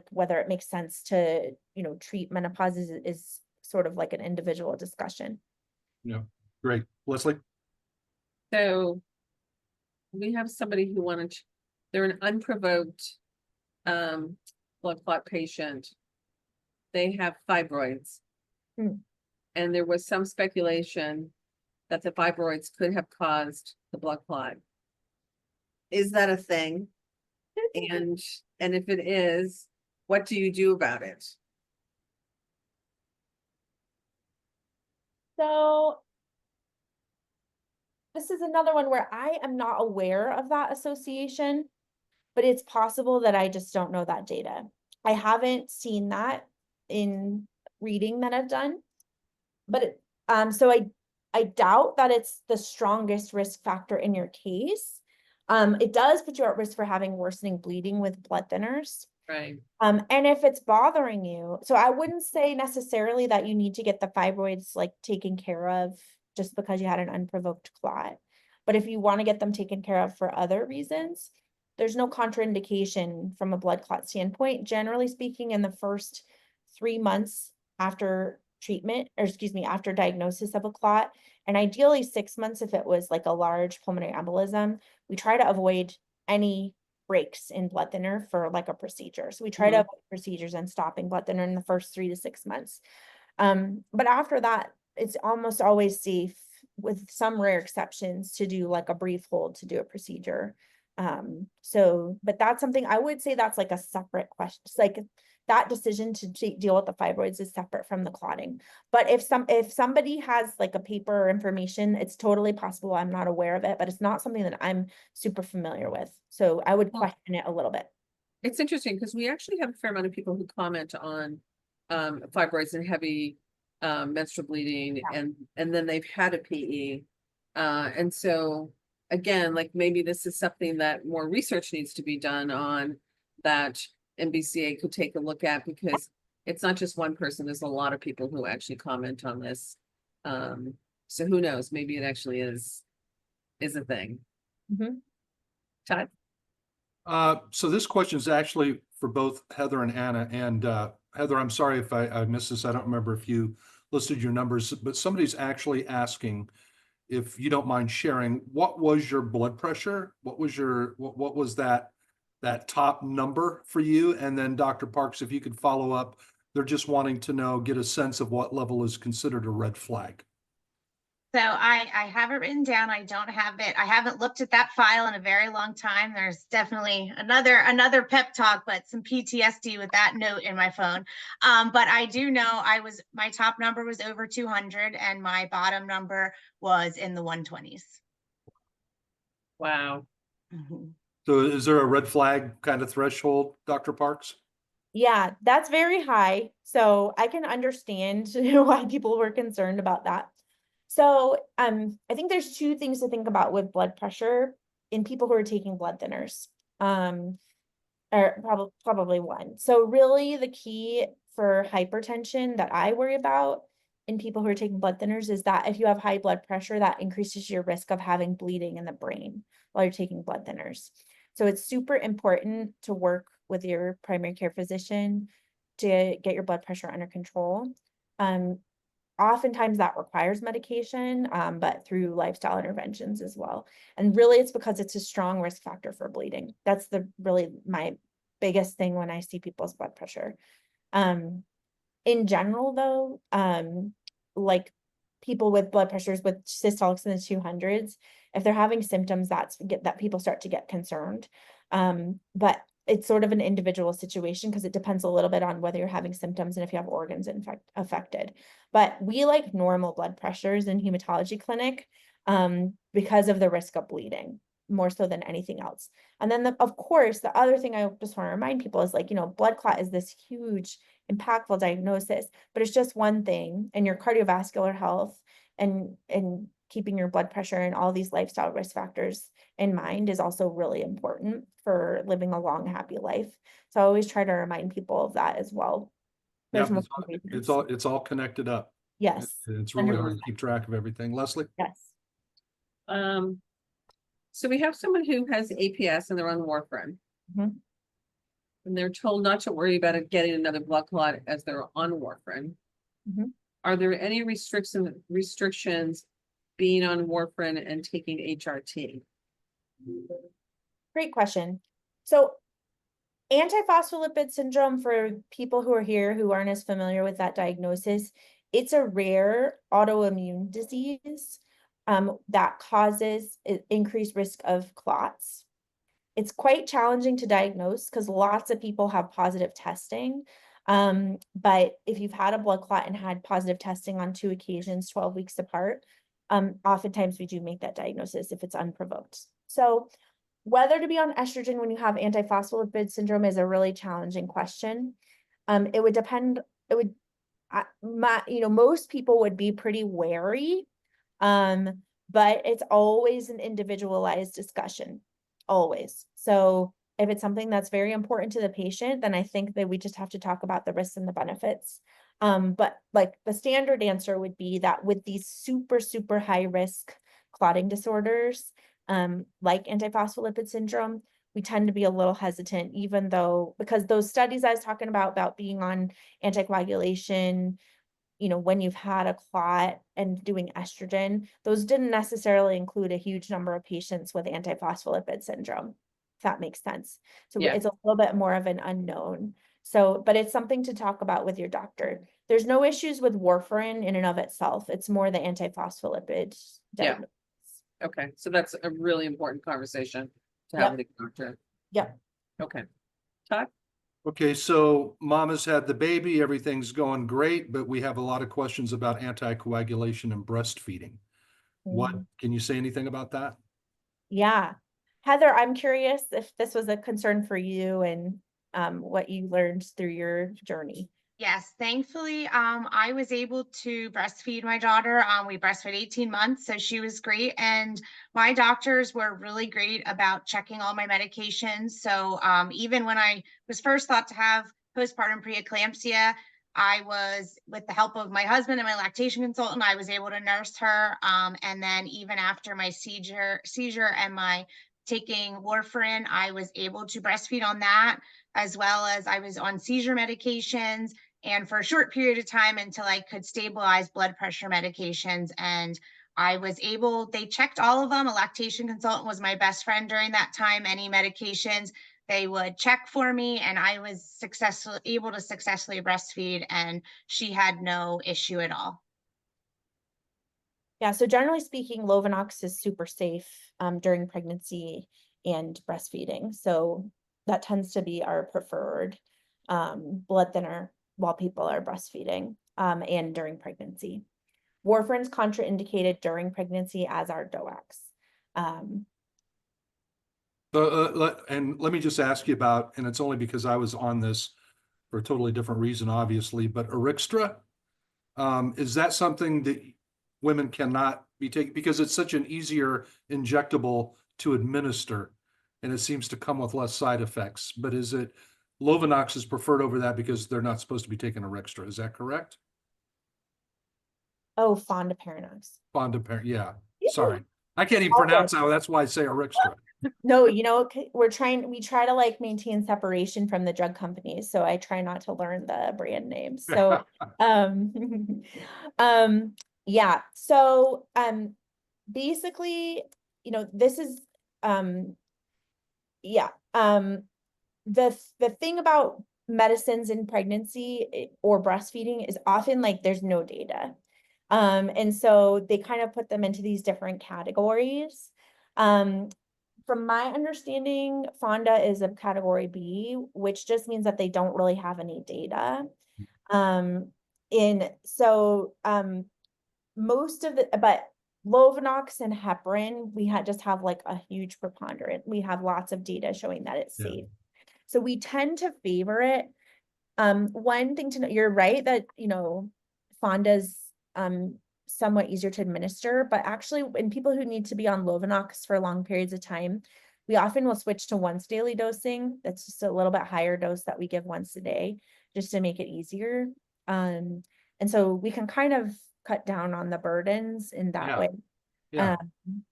whether it makes sense to, treat menopause is sort of like an individual discussion. Yeah, great. Leslie? So we have somebody who they're an unprovoked blood clot patient. They have fibroids. Hmm. And there was some speculation that the fibroids could have caused the blood clot. Is that a thing? And if it is, what do you do about it? So this is another one where I am not aware of that association, but it's possible that I just don't know that data. I haven't seen that in reading that I've done, but so I doubt that it's the strongest risk factor in your case. It does put you at risk for having worsening bleeding with blood thinners. Right. And if it's bothering you, so I wouldn't say necessarily that you need to get the fibroids like taken care of just because you had an unprovoked clot. But if you want to get them taken care of for other reasons, there's no contraindication from a blood clot standpoint. Generally speaking, in the first 3 months after treatment, or excuse me, after diagnosis of a clot, and ideally 6 months if it was like a large pulmonary embolism, we try to avoid any breaks in blood thinner for like a procedure. So we try to avoid procedures and stopping blood thinner in the first 3 to 6 months. But after that, it's almost always safe, with some rare exceptions, to do like a brief hold to do a procedure. But that's something I would say that's like a separate question. It's like that decision to deal with the fibroids is separate from the clotting. But if somebody has like a paper or information, it's totally possible. I'm not aware of it, but it's not something that I'm super familiar with. So I would question it a little bit. It's interesting because we actually have a fair amount of people who comment on fibroids and heavy menstrual bleeding, and then they've had a PE. And so again, like maybe this is something that more research needs to be done on, that NBCA could take a look at, because it's not just one person, there's a lot of people who actually comment on this. So who knows, maybe it actually is a thing. Todd? So this question is actually for both Heather and Anna. And Heather, I'm sorry if I missed this. I don't remember if you listed your numbers, but somebody's actually asking, if you don't mind sharing, what was your blood pressure? What was that top number for you? And then Dr. Parks, if you could follow up, they're just wanting to know, get a sense of what level is considered a red flag. So I have it written down. I don't have it. I haven't looked at that file in a very long time. There's definitely another pep talk, but some PTSD with that note in my phone. But I do know my top number was over 200 and my bottom number was in the 120s. Wow. So is there a red flag kind of threshold, Dr. Parks? Yeah, that's very high. So I can understand why people were concerned about that. So I think there's 2 things to think about with blood pressure in people who are taking blood thinners, or probably 1. So really the key for hypertension that I worry about in people who are taking blood thinners is that if you have high blood pressure, that increases your risk of having bleeding in the brain while you're taking blood thinners. So it's super important to work with your primary care physician to get your blood pressure under control. Oftentimes that requires medication, but through lifestyle interventions as well. And really it's because it's a strong risk factor for bleeding. That's really my biggest thing when I see people's blood pressure. In general though, like people with blood pressures with systolics in the 200s, if they're having symptoms, that people start to get concerned. But it's sort of an individual situation because it depends a little bit on whether you're having symptoms and if you have organs affected. But we like normal blood pressures in hematology clinic because of the risk of bleeding, more so than anything else. And then of course, the other thing I just want to remind people is like, blood clot is this huge, impactful diagnosis, but it's just one thing, and your cardiovascular health and keeping your blood pressure and all these lifestyle risk factors in mind is also really important for living a long, happy life. So I always try to remind people of that as well. There's Yep, multiple reasons. it's all connected up. Yes, It's really hard 100%. to keep track of everything. Leslie? Yes. So we have someone who has APS and they're on warfarin. Mhm. And they're told not to worry about it getting another blood clot as they're on warfarin. Mhm. Are there any restrictions being on warfarin and taking HRT? Great question. So antiphospholipid syndrome, for people who are here who aren't as familiar with that diagnosis, it's a rare autoimmune disease that causes increased risk of clots. It's quite challenging to diagnose because lots of people have positive testing. But if you've had a blood clot and had positive testing on 2 occasions, 12 weeks apart, oftentimes we do make that diagnosis if it's unprovoked. So whether to be on estrogen when you have antiphospholipid syndrome is a really challenging question. It would depend, most people would be pretty wary. But it's always an individualized discussion, always. So if it's something that's very important to the patient, then I think that we just have to talk about the risks and the benefits. But like the standard answer would be that with these super, super high risk clotting disorders, like antiphospholipid syndrome, we tend to be a little hesitant, even though, because those studies I was talking about being on anticoagulation, when you've had a clot and doing estrogen, those didn't necessarily include a huge number of patients with antiphospholipid syndrome, if that makes sense. So Yeah. it's a little bit more of an unknown. So, but it's something to talk about with your doctor. There's no issues with warfarin in and of itself. It's more the antiphospholipid Yeah. diagnosis. Okay, so that's a really important conversation to have with the doctor. Yep. Okay. Todd? Okay, so mama's had the baby, everything's going great, but we have a lot of questions about anticoagulation and breastfeeding. What, can you say anything about that? Yeah. Heather, I'm curious if this was a concern for you and what you learned through your journey. Yes, thankfully, I was able to breastfeed my daughter. We breastfed 18 months, so she was great. And my doctors were really great about checking all my medications. So even when I was first thought to have postpartum preeclampsia, I was, with the help of my husband and my lactation consultant, I was able to nurse her. And then even after my seizure and my taking warfarin, I was able to breastfeed on that, as well as I was on seizure medications, and for a short period of time until I could stabilize blood pressure medications. And I was able, they checked all of them. A lactation consultant was my best friend during that time. Any medications, they would check for me, and I was able to successfully breastfeed, and she had no issue at all. Yeah, so generally speaking, Lovenox is super safe during pregnancy and breastfeeding. So that tends to be our preferred blood thinner while people are breastfeeding and during pregnancy. Warfarin's contraindicated during pregnancy, as are DOACs. And let me just ask you about, and it's only because I was on this for a totally different reason, obviously, but Arixtra, is that something that women cannot be taking because it's such an easier injectable to administer and it seems to come with less side effects? But is it Lovenox is preferred over that because they're not supposed to be taking Arixtra? Is that correct? Oh, Fondaparinux. Yeah. Sorry. I can't even Okay. pronounce that. That's why I say Arixtra. No, we try to like maintain separation from the drug companies. So I try not to learn the brand names. So, yeah. So, basically, this is, yeah. The thing about medicines in pregnancy or breastfeeding is often like there's no data. And so they kind of put them into these different categories. From my understanding, Fonda is a category B, which just means that they don't really have any data. Most of but Lovenox and heparin, we just have like a huge preponderant. We have lots of data showing that it's safe. So we tend to favor it. One thing to know, you're right that, Fonda's somewhat easier to administer, but actually in people who need to be on Lovenox for long periods of time, we often will switch to once daily dosing. That's just a little bit higher dose that we give once a day, just to make it easier. And so we can kind of cut down on the burdens in that Yeah. way. Yeah. Um,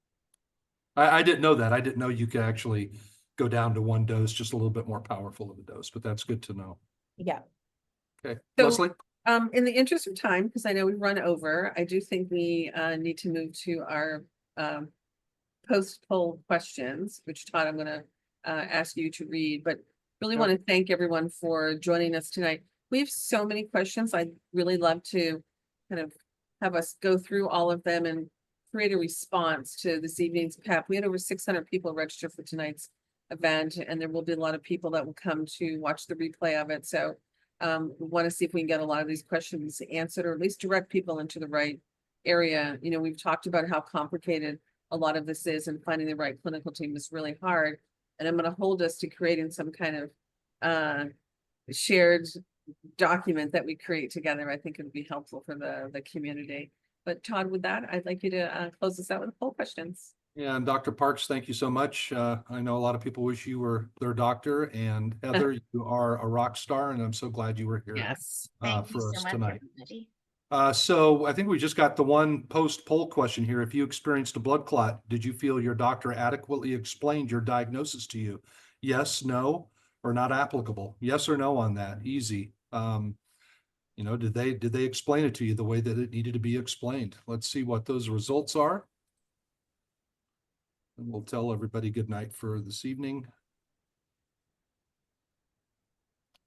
I didn't know that. I didn't know you could actually go down to one dose, just a little bit more powerful of a dose, but that's good to know. yeah. Okay, So- Leslie? In the interest of time, because I know we've run over, I do think we need to move to our post-poll questions, which Todd, I'm gonna ask you to read, but really Yep. want to thank everyone for joining us tonight. We have so many questions. I'd really love to kind of have us go through all of them and create a response to this evening's PEP. We had over 600 people register for tonight's event, and there will be a lot of people that will come to watch the replay of it. So we want to see if we can get a lot of these questions answered, or at least direct people into the right area. You know, we've talked about how complicated a lot of this is, and finding the right clinical team is really hard. And I'm going to hold us to creating some kind of shared document that we create together. I think it would be helpful for the community. But Todd, with that, I'd like you to close us out with poll questions. Yeah, and Dr. Parks, thank you so much. I know a lot of people wish you were their doctor, and Heather, you are a rock star, and I'm so glad you were here. Yes. Thank you for so us much, tonight. everybody. So I think we just got the one post poll question here. If you experienced a blood clot, did you feel your doctor adequately explained your diagnosis to you? Yes, no, or not applicable? Yes or no on that? Easy. You know, did they explain it to you the way that it needed to be explained? Let's see what those results are. And we'll tell everybody good night for this evening.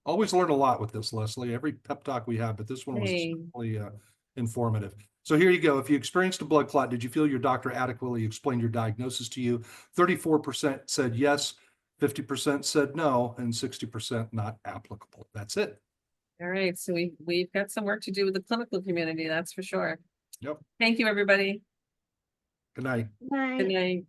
Always learn a lot with this, Leslie. Every pep talk we have, but this one was Hey. especially informative. So here you go. If you experienced a blood clot, did you feel your doctor adequately explained your diagnosis to you? 34% said yes, 50% said no, and 60% not applicable. That's it. All right. So we've got some work to do with the clinical community, that's for sure. Yep. Thank you, everybody. Good night. Bye. Good night.